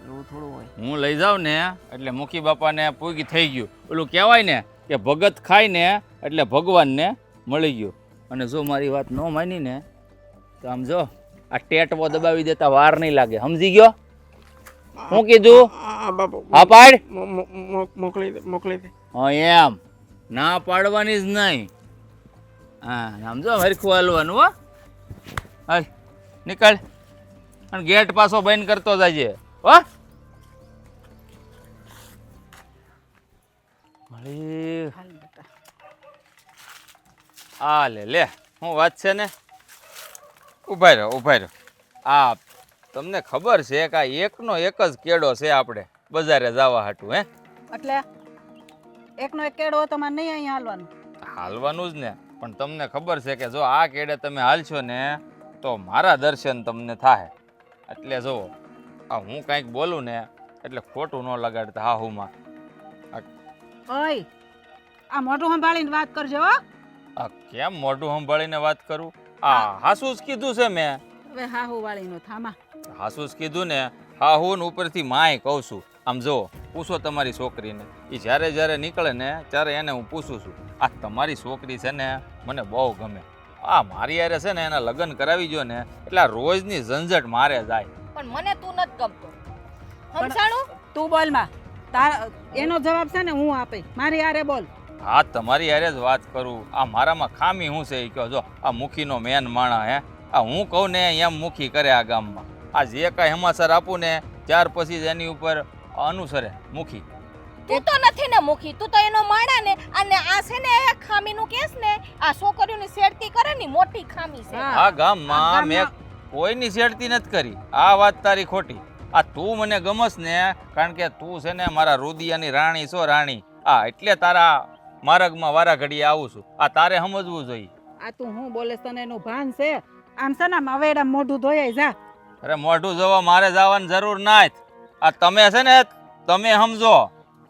એવું થોડું હોય. હું લઈ જાઉં ને એટલે મુખી બાપાને પૂગી થઈ ગયું ઓલું કહેવાય ને કે ભગત ખાય ને એટલે ભગવાનને મળી ગયું અને જો મારી વાત ન માની ને તો આમ જો આ ટેટવો દબાવી દેતા વાર નહીં લાગે સમજી ગયો હું કીધું હા પાડ મોકલી દે. હા એમ ના પાડવાની જ નહીં હા આમ જો હરખું હાલવાનું હો હાલ નીકળ અને ગેટ પાછો બંધ કરતો જજે હો મળી હાલ બેટા. આ લે હું વાત છે ને ઉભા રહ્યો આ તમને ખબર છે કે આ એકનો એક જ કેડો છે આપણે બજારે જવા હાટું હે એટલે એકનો એક કેળો હોય તો મારે નહીં અહીંયા હાલવાનું. હાલવાનું જ ને પણ તમને ખબર છે કે જો આ કેડે તમે હાલશો ને તો મારા દર્શન તમને થાય એટલે જો આ હું કાંઈક બોલું ને એટલે ખોટું ન લગાડતા હાહુમાં ઓય આ મોઢું સંભાળીને વાત કરજો હો. આ કેમ મોઢું સંભાળીને વાત કરું આ હાસુ જ કીધું છે મેં હવે હાહુ વાળીનો થામા. હાસુ જ કીધું ને હાહુ ને ઉપરથી માય કહું છું આમ જો પૂછો તમારી છોકરીને એ જ્યારે જ્યારે નીકળે ને ત્યારે એને હું પૂછું છું આ તમારી છોકરી છે ને મને બહુ ગમે આ મારી યારે છે ને એના લગ્ન કરાવી જો ને એટલે આ રોજની ઝંઝટ મારે જાય પણ મને તું નથી ગમતો સમજાણું તું બોલ માં તારા એનો જવાબ છે ને હું આપે મારી હારે બોલ. હા તમારી યારે જ વાત કરું આ મારામાં ખામી શું છે એ કહો જો આ મુખીનો મેન માણા હે આ હું કહું ને એમ મુખી કરે આ ગામમાં આ જે કાંઈ સમાચાર આપું ને ત્યાર પછી જ એની ઉપર અનુસરે મુખી તું તો નથી ને મુખી તું તો એનો માણા ને અને આ છે ને ખામીનું કેસ ને આ છોકરીઓની શેરતી કરે ને મોટી ખામી છે હા. આ ગામમાં મેં કોઈની શેરતી નથી કરી આ વાત તારી ખોટી આ તું મને ગમસ ને કારણ કે તું છે ને મારા રુદિયાની રાણી છો રાણી આ એટલે તારા માર્ગમાં વારા ઘડીએ આવું છું આ તારે સમજવું જોઈએ આ તું હું બોલે તને એનું ભાન છે આમ છે ને આમ હવે એડા મોઢું ધોયાઈ જા. અરે મોઢું જોવા મારે જવાની જરૂર ના આ તમે છે ને તમે સમજો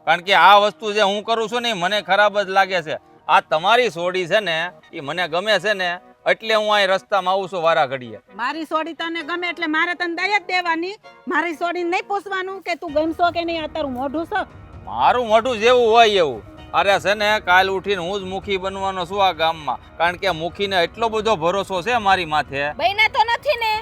કારણ કે આ વસ્તુ જે હું કરું છું ને એ મને ખરાબ જ લાગે છે આ તમારી સોડી છે ને એ મને ગમે છે ને એટલે હું અહીં રસ્તામાં આવું છું વારા ઘડીએ મારી સોડી તને ગમે એટલે મારે તને દયા જ દેવાની. મારી સોડી નહીં પૂછવાનું કે તું ગમશો કે નહીં. આ તારું મોઢું છે મારું મોઢું જેવું હોય એવું અરે છે ને કાલ ઉઠીને હું જ મુખી બનવાનો છું આ ગામમાં કારણ કે મુખીને એટલો બધો ભરોસો છે મારી માથે બહેના તો નથી ને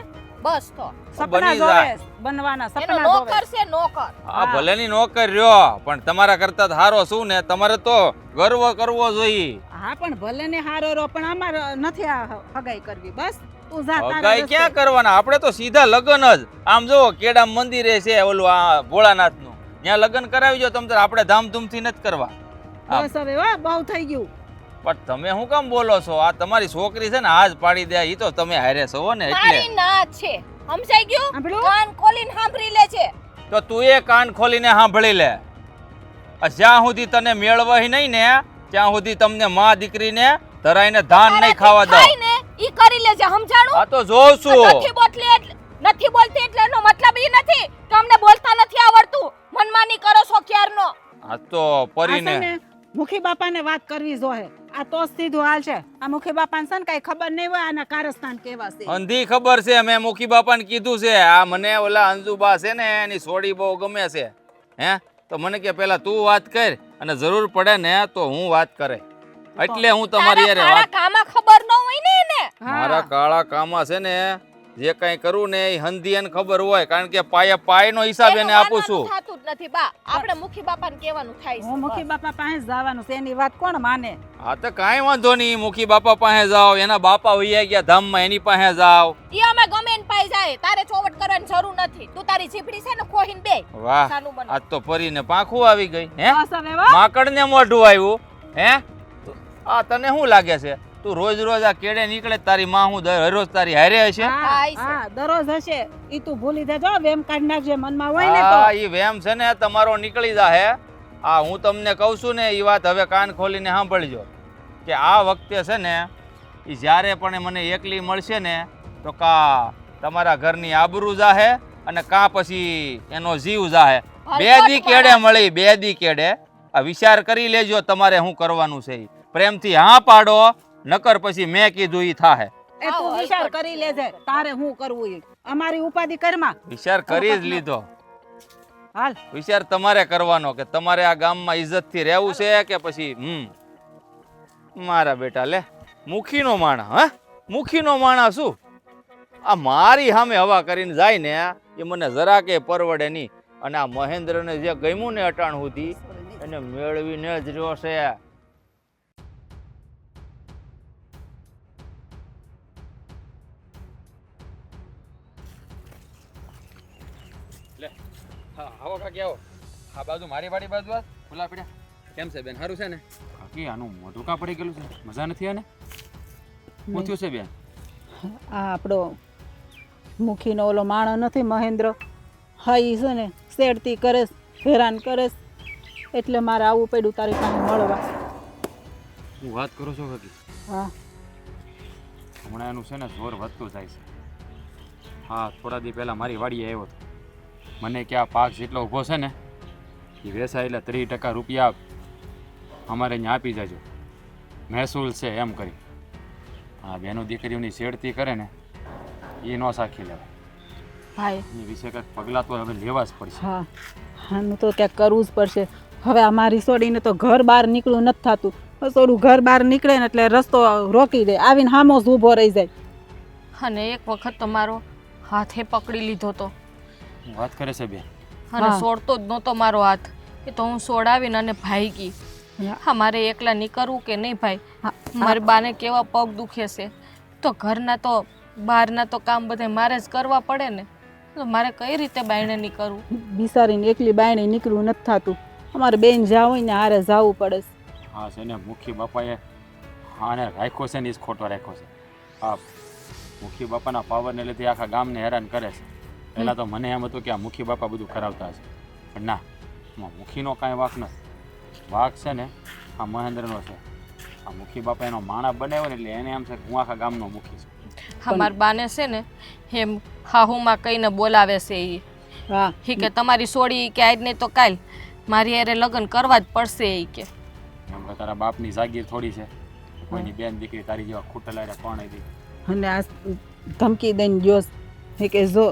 બસ તો સપના બની જાય. જોવે બનવાના એનો સપના જોવે. નોકર છે નોકર આ ભલેની નોકર રહ્યો પણ તમારા કરતા સારો શું ને તમારે તો ગર્વ કરવો જોઈએ હા પણ ભલે ને હારો રો પણ અમારે નથી આ હગાઈ કરવી. બસ તું જા તારા હગાઈ રસ્તે. ક્યાં કરવાના આપણે તો સીધા લગ્ન જ આમ જો કેડા મંદિરે છે ઓલું આ ભોળાનાથનું ત્યાં લગ્ન કરાવી જો તમ તાર આપણે ધામધૂમથી નથી કરવા બસ હવે હો બહુ થઈ ગયું. પણ તમે શું કામ બોલો છો આ તમારી છોકરી છે ને આજ પાડી દે ઈ તો તમે હારે છો ને એટલે મારી ના છે સમજાઈ ગયું સાંભળ્યું? કાન ખોલીને સાંભળી લે છે તો તું એ કાન ખોલીને સાંભળી લે આ જ્યાં સુધી તને મેળવાય નહીં ને ત્યાં સુધી તમને માં દીકરીને ધરાઈને ધાન નહીં ખાવા દો થાય ને ઈ કરી લેજે સમજાણું આ તો જોઉં છું નથી બોલતી એટલે એનો મતલબ ઈ નથી કે અમને બોલતા નથી આવડતું મનમાની કરો છો ક્યારનો આ તો આ છે પરીને ને મુખી બાપાને વાત કરવી જોહે. આ તો સીધું હાલ છે. આ મુખી બાપાને છે ને કઈ ખબર નહીં હોય આના કારસ્તાન કેવા છે. અંધી ખબર છે મેં મુખી બાપાને કીધું છે આ મને ઓલા અંજુબા છે ને એની સોડી બહુ ગમે છે હે તો મને કે પેલા તું વાત કર અને જરૂર પડે ને તો હું વાત કરે એટલે હું તમારી યારે તારા વાત કામાં ખબર ન હોય ને એને હા. મારા કાળા કામમાં છે ને જે કઈ કરું ને એ હંધી એને ખબર હોય કારણ કે પાયનો હિસાબ એને આપું છું થતું જ નથી બા આપણે મુખી બાપાને કહેવાનું થાય છે હું મુખી બાપા પાસે જ જવાનું છે. એની વાત કોણ માને? હા તો કાંઈ વાંધો નહીં મુખી બાપા પાસે જાઓ એના બાપા વૈયા ગયા ધામમાં એની પાસે જાઓ ઈ અમે ગમે ને પાઈ જાય તારે ચોવટ કરવાની જરૂર નથી તું તારી જીભડી છે ને ખોહીને બે વાહ સાનું બને આજ તો ફરીને પાંખું આવી ગઈ હે બસ હવે હો. માકડને મોઢું આવ્યું હે આ તને શું લાગે છે તું રોજ રોજ આ કેડે નીકળે તારી માં હું રોજ તારી હારે હશે હા હાય છે. હા દરરોજ હશે. ઈ તું ભૂલી જજો વેમ કાઢ નાખજે મનમાં હોય ને હા તો. ઈ વેમ છે ને તમારો નીકળી જાહે આ હું તમને કહું છું ને ઈ વાત હવે કાન ખોલીને સાંભળજો કે આ વખતે છે ને ઈ જ્યારે પણ મને એકલી મળશે ને તો કા તમારા ઘરની આબરૂ જાહે અને કા પછી એનો જીવ જાહે. બે દી કેડે મળી, બે દી કેડે. આ વિચાર કરી લેજો તમારે શું કરવાનું છે ઈ. પ્રેમથી હા પાડો, નકર પછી મેં કીધું ઈ થાહે. એ તું વિચાર કરી લેજે તારે શું કરવું એ અમારી ઉપાધિ કરમાં. વિચાર કરી જ લીધો. હાલ વિચાર તમારે કરવાનો કે તમારે આ ગામમાં ઇજ્જતથી રહેવું છે કે પછી મારા બેટા લે મુખીનો માણા. હા, મુખીનો માણા શું? આ મારી સામે હવા કરીને જાય ને એ મને જરાકે પરવડે નહીં. અને આ મહેન્દ્રને જે ગમ્યું ને અટાણ સુધી એને મેળવીને જ રહ્યો છે. હા આવો કાકી આવો. આ બાજુ મારી વાડી બાજુ આ ખુલ્લા પડ્યા. કેમ છે બેન, સારું છે ને? કાકી આનું મોઢું કા પડી ગયેલું છે, મજા નથી આને? શું થયું છે બેન? આ આપણો મુખીનો ઓલો માણસ નથી મહેન્દ્ર, હા ઈ છે ને શેડતી કરે હેરાન કરે એટલે મારે આવવું પડ્યું તારી પાસે મળવા. હું વાત કરું છું કાકી, હા હમણાં એનું છે ને જોર વધતું જાય છે. હા થોડા દી પહેલાં મારી વાડીએ આવ્યો હતો. મને કે આ પાક જેટલો ઊભો છે ને એ વેચાય એટલે 30% રૂપિયા અમારે અહીંયા આપી જજો, મહેસૂલ છે એમ કરી. હા બેનો દીકરીઓની શેડતી કરે ને એ ન સાખી લેવાય. ભાઈ એ વિશે કંઈક પગલાં તો હવે લેવા જ પડશે. હા આનું તો ક્યાંક કરવું જ પડશે. હવે આ મારી સોડીને તો ઘર બહાર નીકળવું નથી થતું. સોડું ઘર બહાર નીકળે ને એટલે રસ્તો રોકી દે, આવીને હામો જ ઊભો રહી જાય. અને એક વખત તો મારો હાથે પકડી લીધો તો હું વાત કરે છે બેન. અને હા. છોડતો જ નહોતો મારો હાથ. એ તો હું છોડાવીને અને ભાગી. હા મારે એકલા નીકળવું કે નહીં ભાઈ? મારી બાને કેવા પગ દુખે છે તો ઘરના તો બહારના તો કામ બધે મારે જ કરવા પડે ને. તો મારે કઈ રીતે બાયણે નીકળવું? બિસારીને એકલી બાયણે નીકળવું નથી થતું. અમારે બેન જ્યાં હોય ને હારે જવું પડે છે. હા છે ને મુખી બાપાએ આને રાખ્યો છે ને એ જ ખોટો રાખ્યો છે. હા મુખી બાપાના પાવરને લીધે આખા ગામને હેરાન કરે છે. પહેલાં તો મને એમ હતું કે આ મુખી બાપા બધું કરાવતા હશે, પણ ના, એમાં મુખીનો કાંઈ વાંક નથી. વાંક છે ને આ મહેન્દ્રનો છે. આ મુખી બાપા એનો માણા બનાવ્યો ને એટલે એને એમ છે કે હું આખા ગામનો મુખી છું. હા મારી બાને છે ને એમ હાહુમાં કહીને બોલાવે છે એ. હા એ કે તમારી સોડી કે આજ નહીં તો કાલ મારી હારે લગ્ન કરવા જ પડશે એ કે. એમ કે તારા બાપની જાગીર થોડી છે, કોઈની બેન દીકરી તારી જેવા ખૂટલાયરા કોણે દી. અને આ ધમકી દઈને જોશ કે જો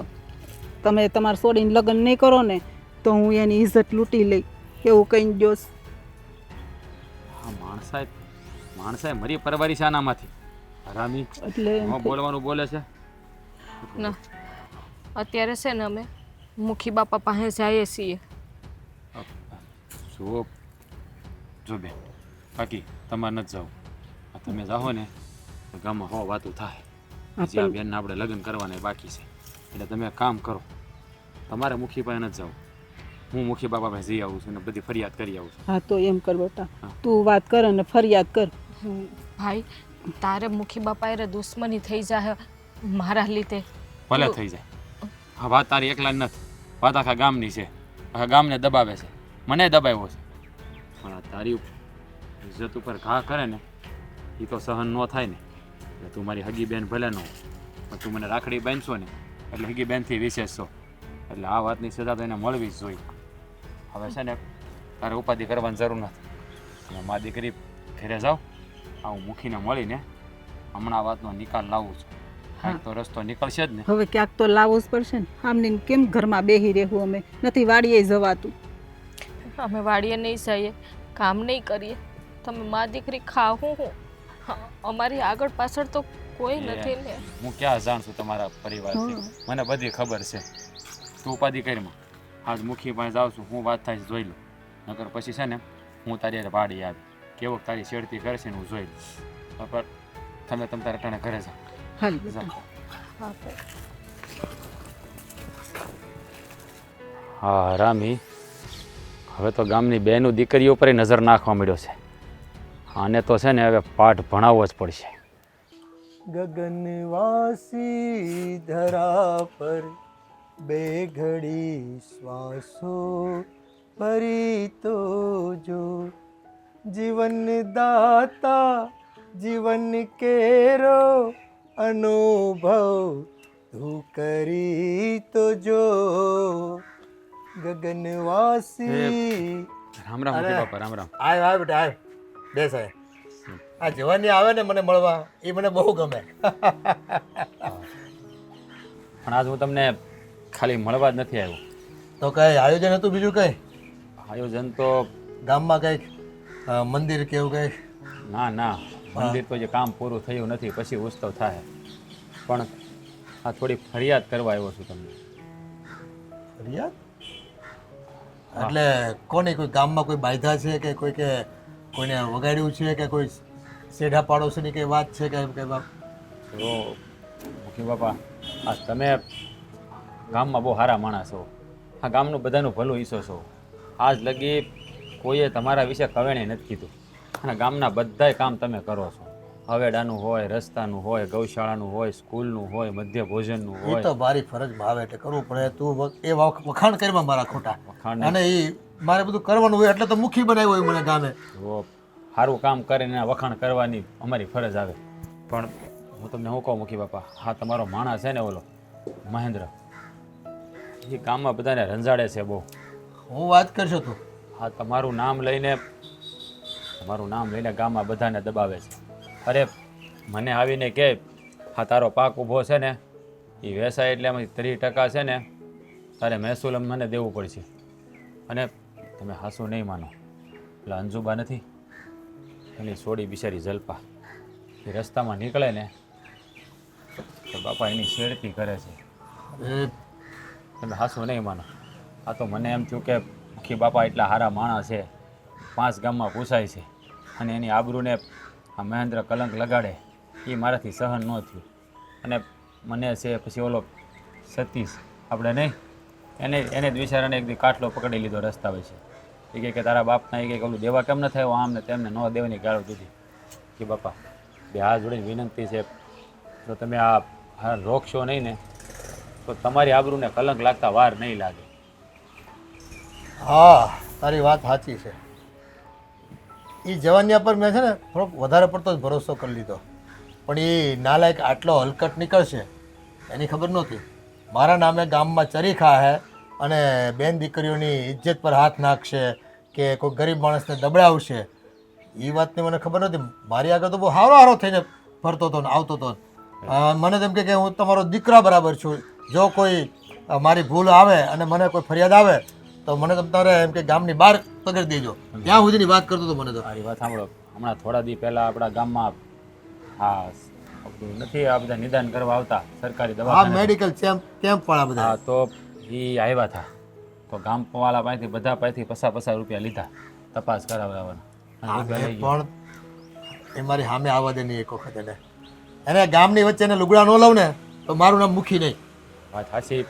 તમે તમારા સોડીને લગ્ન નહીં કરો ને તો હું એની ઇજ્જત લૂંટી લઈ, એવું કહીને જોશ. હા માણસાએ મરી પરવારી છે આનામાંથી. હરામી એટલે ન બોલવાનું બોલે છે. ના અત્યારે છે ને અમે મુખી બાપા પાસે જઈએ છીએ. જો બેન બાકી તમારે નથી જવું. તમે જાઓ ને તો ગામમાં હો વાતું થાય. હજી આ બેનને આપણે લગ્ન કરવાના બાકી છે એટલે તમે એક કામ કરો, તમારે મુખી પાસે નથી જવું, હું મુખી બાપા પાસે જઈ આવું છું ને બધી ફરિયાદ કરી આવું છું. હા તો એમ કર બેટા, તું વાત કર અને ફરિયાદ કર. ભાઈ તારે મુખી બાપા હારે દુશ્મની થઈ જાય મારા લીધે. ભલે થઈ જાય. હા વાત તારી એકલા નથી, વાત આખા ગામની છે. આખા ગામને દબાવે છે, મને દબાવ્યો છે. પણ આ તારી ઇજ્જત ઉપર ઘા કરે ને એ તો સહન ન થાય ને. એટલે તું મારી હગી બેન ભલે ન હોય પણ તું મને રાખડી બાંધશો ને એટલે હગી બેનથી વિશેષ છો. એટલે આ વાતની સજા તો એને મળવી જ જોઈએ. હવે છે ને તારે ઉપાધિ કરવાની જરૂર નથી. અને મા દીકરી ઘરે જાઓ, આ હું મુખીને મળીને હમણાં આ વાતનો નિકાલ લાવું છું. કાંઈક તો રસ્તો નીકળશે જ ને. હવે ક્યાંક તો લાવવું જ પડશે ને. આમને કેમ ઘરમાં બેહી રહેવું? અમે નથી વાડીએ જવાતું. અમે વાડીએ નહીં જઈએ, કામ નહીં કરીએ, તમે મા દીકરી ખાવું હું? અમારી આગળ પાછળ તો કોઈ નથી ને. હું ક્યાં જાણ છું તમારા પરિવારથી? મને બધી ખબર છે. તું ઉપાધિ કરીમાં આજ મુખી પાસે જાઉં છું, હું વાત થાય છે જોઈ લઉં. નકર પછી છે ને હું તારી હારે વાડી આવી કેવો તારી શેડતી કરશે ને હું જોઈ લઉં. બરાબર? તમે તારા ટાણે ઘરે જાઓ. હાલ હા રામી, હવે તો ગામની બેનું દીકરીઓ પર નજર નાખવા મળ્યો છે. આને તો છે ને હવે પાઠ ભણાવવો જ પડશે. ગગનવાસી ધરા પર બે ઘડી શ્વાસો ભરી તો જો, જીવન દાતા જીવન કેરો અનુભવ તું કરી તો જો ગગનવાસી. રામ રામ મુખી બાપા, રામ રામ. આવ આવ બેટા આવ, બેસ આય. આ જવાની આવે ને મને મળવા એ મને બહુ ગમે. પણ આજ હું તમને ખાલી મળવા જ નથી આવ્યો. તો કઈ આયોજન હતું બીજું કઈ આયોજન તો ગામમાં કંઈક મંદિર કે એવું કંઈક? ના ના, મંદિર તો જે કામ પૂરું થયું નથી, પછી ઉત્સવ થાય. પણ આ થોડી ફરિયાદ કરવા આવ્યો છું તમને. ફરિયાદ એટલે કોની? કોઈ ગામમાં કોઈ બાયધા છે કે કોઈ કે કોઈને વગાડ્યું છે કે કોઈ શેઢા પાડોશીની કઈ વાત છે કે એમ કે બાપ? તો મુખી બાપા, આ તમે ગામમાં બહુ સારા માણસ છો, આ ગામનું બધાનું ભલું ઈચ્છો છો. આજ લગી કોઈએ તમારા વિશે કવેણે નથી કીધું, અને ગામના બધાય કામ તમે કરો છો. હવેડાનું હોય, રસ્તાનું હોય, ગૌશાળાનું હોય, સ્કૂલનું હોય, મધ્ય ભોજનનું એ હોય. તો મારી ફરજમાં આવે એટલે કરવું પડે. તું એ વખાણ કરવા મારા ખોટા, વખાણ અને એ મારે બધું કરવાનું હોય એટલે તો મુખી બનાવ્યો હોય મને ગામે. તો સારું કામ કરીને એના વખાણ કરવાની અમારી ફરજ આવે. પણ હું તમને શું કહું મુખી બાપા, હા તમારો માણસ છે ને ઓલો મહેન્દ્ર, એ ગામમાં બધાને રંજાડે છે બહુ. હું વાત કરશો તું? હા, તમારું નામ લઈને ગામમાં બધાને દબાવે છે. અરે મને આવીને કે હા તારો પાક ઊભો છે ને એ વેસાય એટલે એમાં 30% છે ને તારે મહેસૂલ મને દેવું પડશે. અને તમે હાસું નહીં માનો, એટલે અંજુબા નથી એની સોડી બિચારી જલપા, એ રસ્તામાં નીકળે ને તો બાપા એની છેડતી કરે છે. તમે હાસું નહીં માનો, આ તો મને એમ થયું કે મુખી બાપા એટલા સારા માણસ છે, 5 ગામમાં પૂછાય છે, અને એની આબરૂને આ મહેન્દ્ર કલંક લગાડે એ મારાથી સહન ન થયું. અને મને છે પછી ઓલો સતીશ આપણે નહીં એને જ વિચારાને એક દી કાટલો પકડી લીધો રસ્તા હોય છે. એ કહે કે તારા બાપના એ કંઈક ઓલું દેવા કેમ ન થયો, આમ ને તેમને ન દેવાની ગાળો દીધી. કે બાપા બે હાથ જોડીને વિનંતી છે, જો તમે આ રોકશો નહીં ને તો તમારી આબરૂને કલંક લાગતા વાર નહીં લાગે. હા તારી વાત સાચી છે. એ જવાનિયા પર મેં છે ને થોડોક વધારે પડતો જ ભરોસો કરી લીધો, પણ એ નાલાયક આટલો હલકટ નીકળશે એની ખબર નહોતી. મારા નામે ગામમાં ચરી ખાહે અને બેન દીકરીઓની ઇજ્જત પર હાથ નાખશે કે કોઈ ગરીબ માણસને દબડાવશે, એ વાતની મને ખબર નહોતી. મારી આગળ તો બહુ હારો થઈને ફરતો હતો ને આવતો હતો. મને તેમ કે હું તમારો દીકરા બરાબર છું, જો કોઈ મારી ભૂલ આવે અને મને કોઈ ફરિયાદ આવે તો મને તમારે એમ કે ગામની બહાર પકડી દેજો, ત્યાં સુધીની વાત કરતો હતો મને તો. મારી વાત સાંભળો, હમણાં થોડા દી પહેલાં આપણા ગામમાં હા નથી આ બધા નિદાન કરવા આવતા સરકારી હા દવાખાને, મેડિકલ કેમ્પ વાળા બધા. હા તો એ આવ્યા હતા, તો ગામવાળા પાસેથી બધા પાસેથી 50 રૂપિયા લીધા તપાસ કરાવડાવવાના. અને રૂપિયા લઈ ગયા. પણ એ મારી સામે આવવા દે નહીં એક વખત એને ગામની વચ્ચે એને લુગડા ન લઉં ને તો મારું નામ મુખી નહીં. વાત સાચી.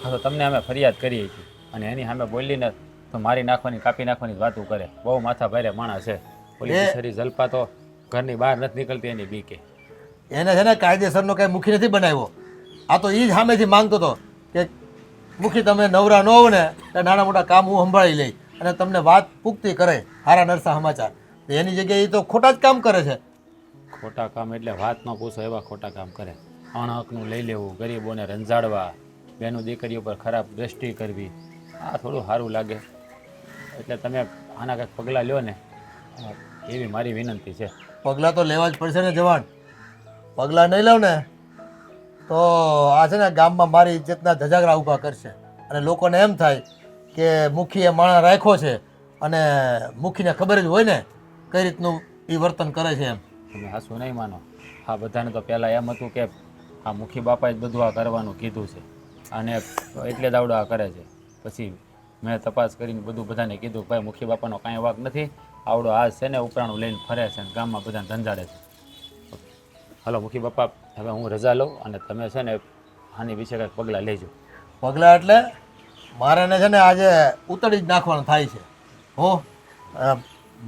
હા તો તમને અમે ફરિયાદ કરી હતી, અને એની સામે બોલીને તો મારી નાખવાની કાપી નાખવાની વાતું કરે. બહુ માથા ભારે માણસ છે. પોલીસ બિચારી જલપા તો ઘરની બહાર નથી નીકળતી એની બીકે. એને છે ને કાયદેસરનો કાંઈ મુખી નથી બનાવ્યો. આ તો એ જ સામેથી માંગતો હતો કે મુખી તમે નવરા ન હોવ ને તો નાના મોટા કામ હું સંભાળી લઈ અને તમને વાત પૂગતી કરે હારા નરસા સમાચાર. એની જગ્યાએ એ તો ખોટા જ કામ કરે છે. ખોટા કામ એટલે વાત ન પૂછો એવા ખોટા કામ કરે. અણહકનું લઈ લેવું, ગરીબોને રંજાડવા, બેનું દીકરીઓ પર ખરાબ દ્રષ્ટિ કરવી, આ થોડું સારું લાગે. એટલે તમે આના કંઈક પગલાં લ્યો ને એવી મારી વિનંતી છે. પગલાં તો લેવા જ પડશે ને જવાન. પગલાં નહીં લઉં ને તો આ છે ને ગામમાં મારી ઇજ્જતના ધજાગરા ઊભા કરશે, અને લોકોને એમ થાય કે મુખીએ માણસ રાખ્યો છે અને મુખીને ખબર જ હોય ને કઈ રીતનું એ વર્તન કરે છે એમ. તમે હાસું નહીં માનો, હા બધાને તો પહેલાં એમ હતું કે આ મુખી બાપાએ જ બધું આ કરવાનું કીધું છે અને એટલે જ આવડો આ કરે છે. પછી મેં તપાસ કરીને બધું બધાને કીધું ભાઈ મુખી બાપાનો કાંઈ વાંક નથી, આવડો આ છે ને ઉપરાણું લઈને ફરે છે અને ગામમાં બધાને ધંધાડે છે. હાલો મુખી બાપા, હવે હું રજા લઉં અને તમે છે ને આની વિશે કંઈક પગલાં લેજો. પગલાં એટલે મારે એને છે ને આજે ઉતળી જ નાખવાનું થાય છે.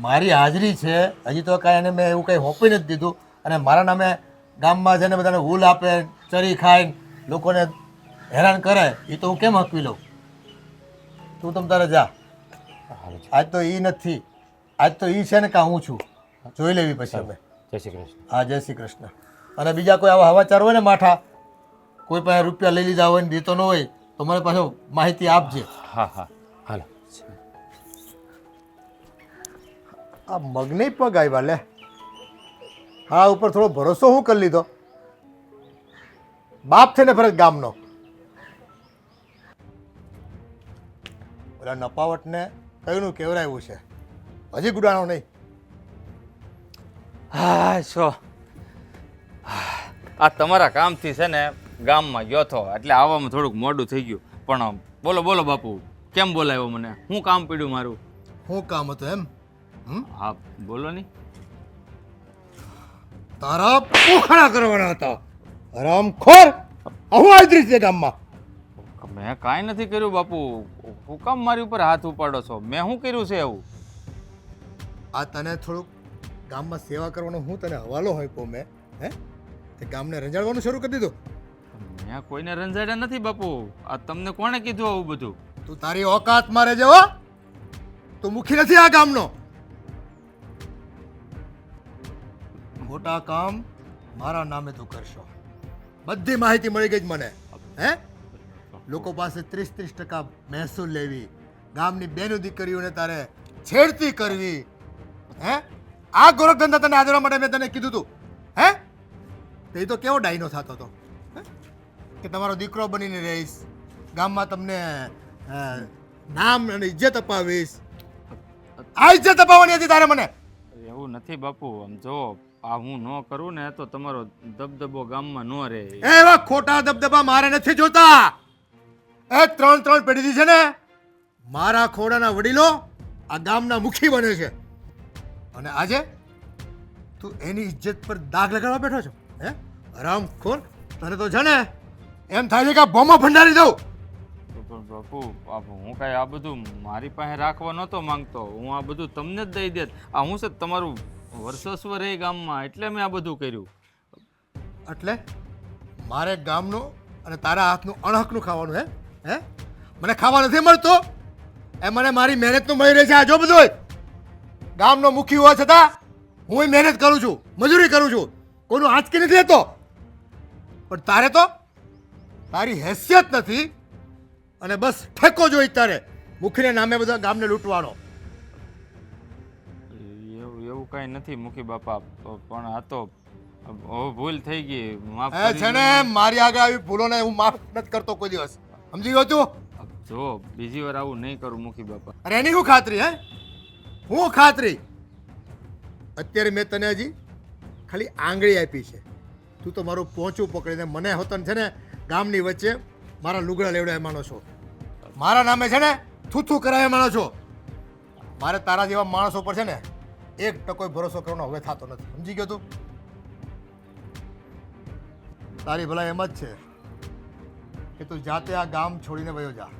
મારી હાજરી છે હજી તો કાંઈ એને મેં એવું કંઈ હોપી નથી દીધું, અને મારા નામે ગામમાં છે ને બધાને ભૂલ આપે, ચરી ખાઈને લોકોને હેરાન કરે, એ તો હું કેમ હકવી લઉં? તું તમ તારે જા. આજ તો એ નથી, આજ તો એ છે ને કાં હું છું, જોઈ લેવી પછી અમે. જય શ્રી કૃષ્ણ. હા જય શ્રી કૃષ્ણ. અને બીજા કોઈ આવા હવાચાર હોય ને માઠા, કોઈ પાસે રૂપિયા લઈ લીધા હોય ને દેતો ન હોય તો મને પાછો માહિતી આપજે. હા હા હાલો. આ મગને પગ આવ્યા લે. હા ઉપર થોડો ભરોસો હું કરી લીધો. બાપ છે ને ફરજ ગામનો. ઓલા નપાવટને કયુંનું કેવરાયું છે, હજી ગુડાણો નહીં. હા છો આ તમારા કામથી છે ને ગામમાં ગયો હતો એટલે આવવામાં થોડુંક મોડું થઈ ગયું. પણ બોલો બોલો બાપુ, કેમ બોલાવ્યો મને? શું કામ પડ્યું મારું? શું કામ હતું એમ? હા બોલો ની. તારા પોખણા કરવાના હતા. હરામખોર! હું આદરી છે ગામમાં. મેં કાંઈ નથી કર્યું બાપુ. હું કામ મારી ઉપર હાથ ઉપાડો છો? મેં શું કર્યું છે એવું? આ તને થોડુંક ગામમાં સેવા કરવાનો હું તને હવાલો હોય કહું મેં, હે તે ગામને રંજાડવાનું શરૂ કરી દીધું. મેં કોઈને રંજાડ્યા નથી બાપુ. આ તમને કોણે કીધું આવું બધું? તું તારી ઓકાતમાં રહેજે હો. તું મુખી નથી આ ગામનો. મોટા કામ મારા નામે તું કરશો. બધી માહિતી મળી ગઈ જ મને. હે લોકો પાસે 30% મહેસૂલ લેવી, ગામની બેનો દીકરીઓને તારે છેડતી કરવી. હે આ ગોરખ ધંધા તને આદરવા માટે મેં તને કીધું તું. હે તે તો કેવો ડાયનો થતો હતો કે તમારો દીકરો બનીને રહીશ, ગામમાં તમને નામ અને ઇજ્જત અપાવીશ. આ ઇજ્જત અપાવવાની હતી તારે મને. એવું નથી બાપુ. આમ જો આ હું ન કરું ને તો તમારો દબદબો ગામમાં ન રહે. એવા ખોટા દબદબા મારે નથી જોતા. એ 3 પેઢીથી છે ને મારા ખોડાના વડીલો આ ગામના મુખી બને છે અને આજે તું એની ઇજ્જત પર દાગ લગાડવા બેઠો છો. હે હરામખોર! તને તો છે ને એમ થાય છે કે બોમ્બો ભંડારી દઉં. પણ બાપુ હું કાંઈ આ બધું મારી પાસે રાખવા નહોતો માંગતો. હું આ બધું તમને જ દઈ દેત. આ હું છે તમારું વર્ચસ્વ રહે ગામમાં એટલે મેં આ બધું કર્યું. એટલે મારે ગામનું અને તારા હાથનું અણહકનું ખાવાનું? હે હે મને ખાવા નથી મળતું? એ મને મારી મહેનતનું મળી રહે છે. આ જો બધું ગામનો મુખી હોવા છતાં હું મહેનત કરું છું, મજૂરી કરું છું, કોઈનું આંચકી નથી લેતો. પણ તારે તો તારી હેસિયત નથી અને બસ ઠેકો જોઈ તારે મુખીને નામે બધા ગામને લૂંટવાનો. એવું કાંઈ નથી મુખી બાપા. પણ આ તો હવે ભૂલ થઈ ગઈ. માફ એ છે ને મારી આગળ આવી ભૂલોને હું માફ નથી કરતો કોઈ દિવસ. સમજી ગયો તું? જો બીજી વાર આવું નહીં કરું મુખી બાપા. અરે એની શું ખાતરી? હે હું ખાતરી? અત્યારે મેં તને હજી ખાલી આંગળી આપી છે. તું તો મારું પહોંચું પકડીને મને હોતન છે ને ગામની વચ્ચે મારા લુગડા લેવડાય માનો છો, મારા નામે છે ને થૂથું કરાવે માનો છો. મારે તારા જેવા માણસો પર છે ને 1% ભરોસો કરવાનો હવે થતો નથી. સમજી ગયો તું? તારી ભલા એમ જ છે કે તું જાતે આ ગામ છોડીને વયો જા.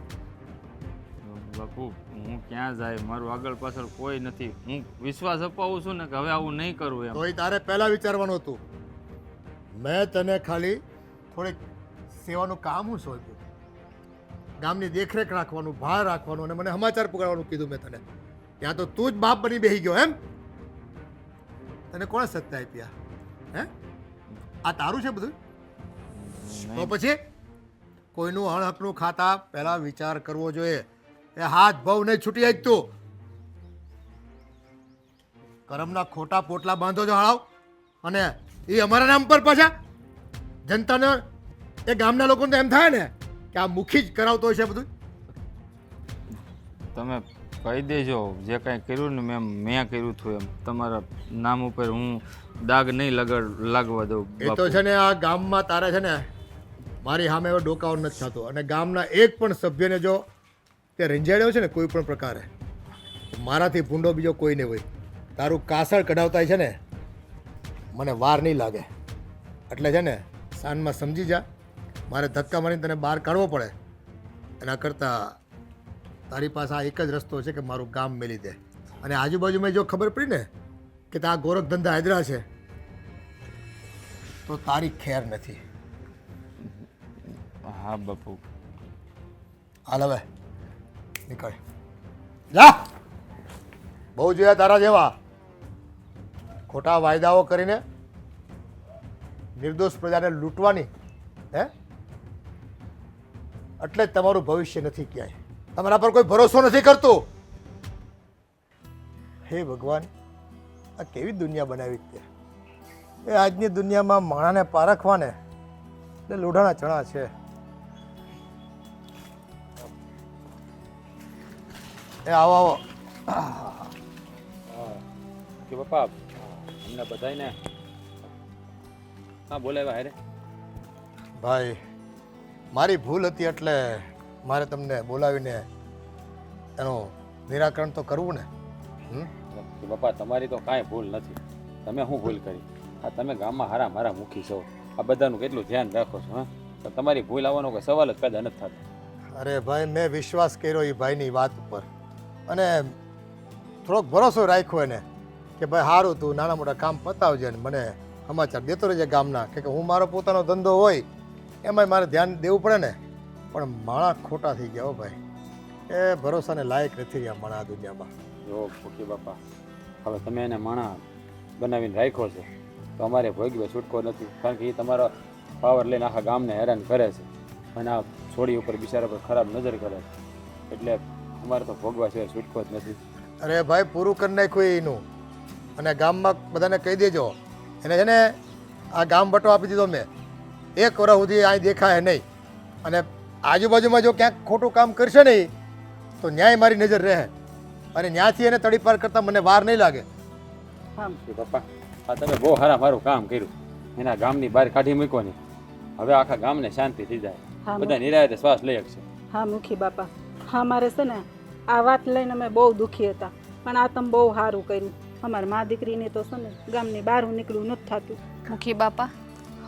બાપુ હું ક્યાં જાય? મારું આગળ પાછળ કોઈ નથી. હું વિશ્વાસ અપાવું છું ને કે હવે આવું નહીં કરું એમ. તોય તારે પહેલા વિચારવાનું હતું. મેં તને ખાલી થોડીક સેવાનું કામ હું સોંપ્યું, ગામની દેખરેખ રાખવાનું, ભાર રાખવાનું અને મને સમાચાર પુગાડવાનું કીધું મેં તને. ત્યાં તો તું જ બાપ બની બેસી ગયો એમ. તને કોણે સત્તા આપ્યા? હે આ તારું છે બધું? તો પછી કોઈનું અણહકનું ખાતા પહેલા વિચાર કરવો જોઈએ. એ હાથ ભાવ નહીં છૂટી જાય તું. કરમના ખોટા પોટલા બાંધો છો હાળાવ અને એ અમારા નામ પર પાછા જનતાને એ ગામના લોકોને તો એમ થાય ને કે આ મુખી જ કરાવતો હોય છે બધું. તમે કહી દેજો જે કાંઈ કર્યું ને મેં કર્યું હતું એમ. તમારા નામ ઉપર હું દાગ નહીં લાગવા દઉં. એ તો છે ને આ ગામમાં તારે છે ને મારી સામે એવો ડોકાવો નથી થતો અને ગામના એક પણ સભ્યને જો તે રંજાડ્યો છે ને કોઈ પણ પ્રકારે, મારાથી ભૂંડો બીજો કોઈ નહીં હોય. તારું કાસળ કઢાવતા છે ને મને વાર નહીં લાગે. એટલે છે ને સાંજમાં સમજી જા. મારે ધક્કા મારીને તને બહાર કાઢવો પડે એના કરતાં તારી પાસે આ એક જ રસ્તો છે કે મારું ગામ મેલી દે. અને આજુબાજુમાં જો ખબર પડી ને કે આ ગોરખ ધંધા હાજરા છે તો તારી ખેર નથી. હા બાપુ. હાલ હવે નીકળ જા. બહુ જોયા તારા જેવા ખોટા વાયદાઓ કરીને નિર્દોષ પ્રજાને લૂંટવાની, હે? એટલે જ તમારું ભવિષ્ય નથી ક્યાંય. તમારા પર કોઈ ભરોસો નથી કરતું. હે ભગવાન, આ કેવી દુનિયા બનાવી તે? એ આજની દુનિયામાં માણાને પારખવા ને એટલે લોઢાના ચણા છે. એ આવો આવો. કે પપ્પા અમને બધાને હા બોલાવ્યા હારે. ભાઈ, મારી ભૂલ હતી એટલે મારે તમને બોલાવીને એનું નિરાકરણ તો કરવું ને. કે પપ્પા તમારી તો કાંઈ ભૂલ નથી. તમે શું ભૂલ કરી? આ તમે ગામમાં હારા મારા મુખી છો, આ બધાનું કેટલું ધ્યાન રાખો છો. હા, તો તમારી ભૂલ આવવાનો કોઈ સવાલ જ પેદા નથી થતો. અરે ભાઈ, મેં વિશ્વાસ કર્યો એ ભાઈની વાત ઉપર અને થોડોક ભરોસો રાખ્યો એને કે ભાઈ સારું, તું નાના મોટા કામ પતાવજે ને મને સમાચાર દેતો રહેજે ગામના, કે હું મારો પોતાનો ધંધો હોય એમાંય મારે ધ્યાન દેવું પડે ને. પણ માણા ખોટા થઈ ગયા હો ભાઈ. એ ભરોસાને લાયક નથી રહ્યા માણા આ દુનિયામાં. જો મુખી બાપા, હવે તમે એને માણા બનાવીને રાખ્યો છે તો અમારે ભોગવે છૂટકો નથી, કારણ કે એ તમારો પાવર લઈને આખા ગામને હેરાન કરે છે અને આ છોડી ઉપર બિચારા પર ખરાબ નજર કરે છે, એટલે અમારે તો ભોગવા સિવાય છૂટકો જ નથી. અરે ભાઈ, પૂરું કરી નાખ્યું એનું. અને ગામમાં બધાને કહી દેજો એને છે ને આ ગામ બટો આપી દીધો મેં. 1 વર્ષ સુધી અહીં દેખાય નહીં અને આજુબાજુમાં જો ક્યાંક ખોટું કામ કરશે નહીં તો ન્યાય મારી નજર રહે અને ન્યાયથી એને તડીપાર કરતાં મને વાર નહીં લાગે. હા કે પપ્પા આ તમે બહુ સારા મારું કામ કર્યું, એના ગામની બહાર કાઢી મૂકો ને, હવે આખા ગામને શાંતિ થઈ જાય, હા બધા નિરાયતે શ્વાસ લઈ શકશે. હા મુખી બાપા, હા મારે છે ને આ વાત લઈને અમે બહુ દુઃખી હતા, પણ આ તમે બહુ સારું કર્યું. અમારી મા દીકરીને તો છે ને ગામની બહાર નીકળવું નથી થતું. મુખી બાપા,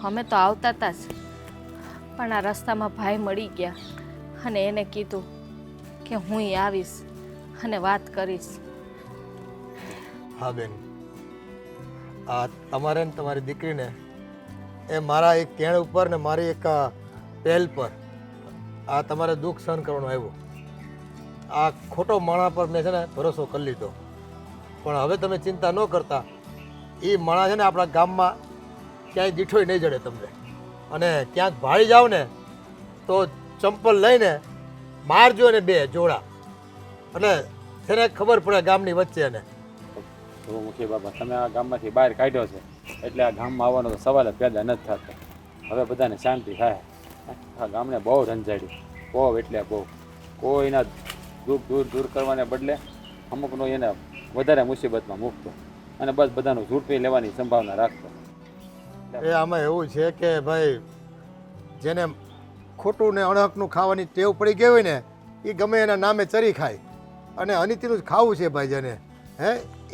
અમે તો આવતા હતા જ, પણ આ રસ્તામાં ભાઈ મળી ગયા અને એને કીધું કે હું આવીશ અને વાત કરીશ. હા બેન, આ તમારે ને તમારી દીકરીને એ મારા એક કેણ ઉપર ને મારી એક પહેલ પર આ તમારે દુઃખ સહન કરવાનું આવ્યું. આ ખોટો માણા પર મેં છે ને ભરોસો કરી લીધો, પણ હવે તમે ચિંતા ન કરતા. એ માણા છે ને આપણા ગામમાં ક્યાંય દીઠોય નહીં જડે તમને, અને ક્યાંક ભાળી જાવ ને તો ચંપલ લઈને મારજો ને 2 જોડા, એટલે તેને ખબર પડે ગામની વચ્ચે. એને જો મુખી બાપા, તમે આ ગામમાંથી બહાર કાઢ્યો છે એટલે આ ગામમાં આવવાનો તો સવાલ જ પેદા નથી થતો. હવે બધાને શાંતિ થાય. આ ગામને બહુ રંજાડ્યું, બહુ એટલે બહુ. કોઈના દુઃખ દૂર કરવાને બદલે અમુકનો એને વધારે મુસીબતમાં મૂકતો અને બસ બધાનું ઝૂંટવી લેવાની સંભાવના રાખતો. એ આમાં એવું છે કે ભાઈ, જેને ખોટું ને અણહકનું ખાવાની ટેવ પડી ગઈ હોય ને એ ગમે એના નામે ચરી ખાય, અને અનિતિનું જ ખાવું છે ભાઈ જેને, હે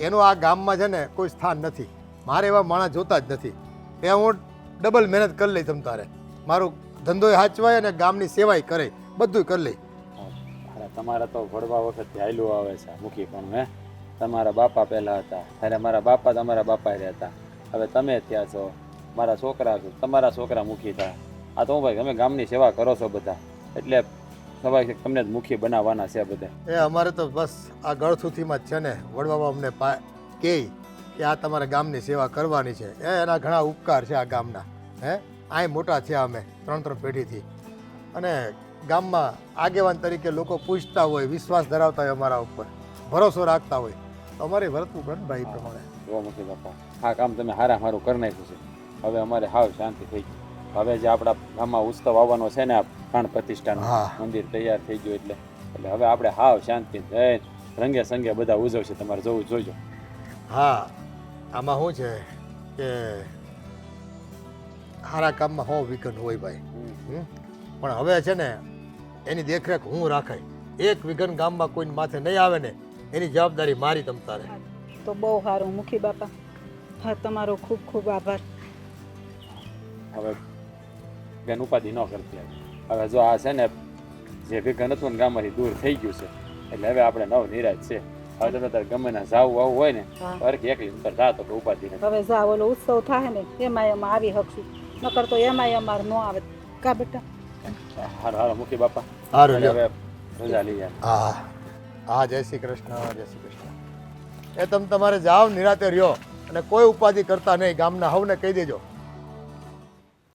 એનું આ ગામમાં છે ને કોઈ સ્થાન નથી. મારે એવા માણસ જોતા જ નથી. એ હું ડબલ મહેનત કરી લઈ તમ તારે, મારું ધંધોય હાચવાય અને ગામની સેવાય કરે, બધું કરી લઈ. અરે તમારા તો ભણવા વખતથી હાયલું આવે છે મુખી, પણ હે તમારા બાપા પહેલાં હતા, ત્યારે મારા બાપા તમારા બાપા રહ્યા. હવે તમે થયા છો, મારા છોકરા છો, તમારા છોકરા મુખી થયા. આ તો હું ભાઈ તમે ગામની સેવા કરો છો બધા, એટલે સ્વાભાવિક તમને જ મુખી બનાવવાના છે બધા. એ અમારે તો બસ આ ગળથુથીમાં જ છે ને વડવામાં અમને કહે કે આ તમારા ગામની સેવા કરવાની છે. એના ઘણા ઉપકાર છે આ ગામના. હે અહીં મોટા થયા અમે 3 પેઢીથી, અને ગામમાં આગેવાન તરીકે લોકો પૂછતા હોય, વિશ્વાસ ધરાવતા હોય અમારા ઉપર, ભરોસો રાખતા હોય, તો અમારે વર્તવું પડે ને ભાઈ પ્રમાણે. જો મુખી બાપા, આ કામ તમે હારા મારું કરી નાખ્યું છે. હવે અમારે હાવ શાંતિ થઈ ગઈ. હવે જે આપણા ગામમાં ઉત્સવ આવવાનો છે ને, આ પ્રાણ પ્રતિષ્ઠાનું મંદિર તૈયાર થઈ ગયું, એટલે હવે આપણે હાવ શાંતિ જઈ રંગે સંગે બધા ઉજવશે. તમારે જવું જોઈજો. હા, આમાં શું છે કે સારા કામમાં હો વિઘન હોય ભાઈ, પણ હવે છે ને એની દેખરેખ હું રાખાય. 1 વિઘન ગામમાં કોઈ માથે નહીં આવે ને એની જવાબદારી મારી તમ તારે. તો બહુ સારું મુખી બાપા, હા તમારો ખૂબ ખૂબ આભાર. હવે બેન ઉપાધિ ન કરતી. હવે જો આ છે ને જે વિઘન હતું ને ગામમાંથી દૂર થઈ ગયું છે, એટલે હવે આપણે નવ નિરાશ છે. હવે તમે તારે ગમે ના જાવું આવું હોય ને અરખી એકલી ઉપર જાતો તો ઉપાધિ નથી. હવે જા ઓલો ઉત્સવ થાય ને એમાં અમે આવી શકશું, નકર તો એમાંય અમારે ન આવે. કા બેટા? હારો હારો મુખી બાપા, સારું હવે રજા લઈ જાય. હા હા, જય શ્રી કૃષ્ણ, જય શ્રી કૃષ્ણ. એ તમે તમારે જાઓ, નિરાતે રહ્યો, અને કોઈ ઉપાધિ કરતા નહીં. ગામના હવને કહી દેજો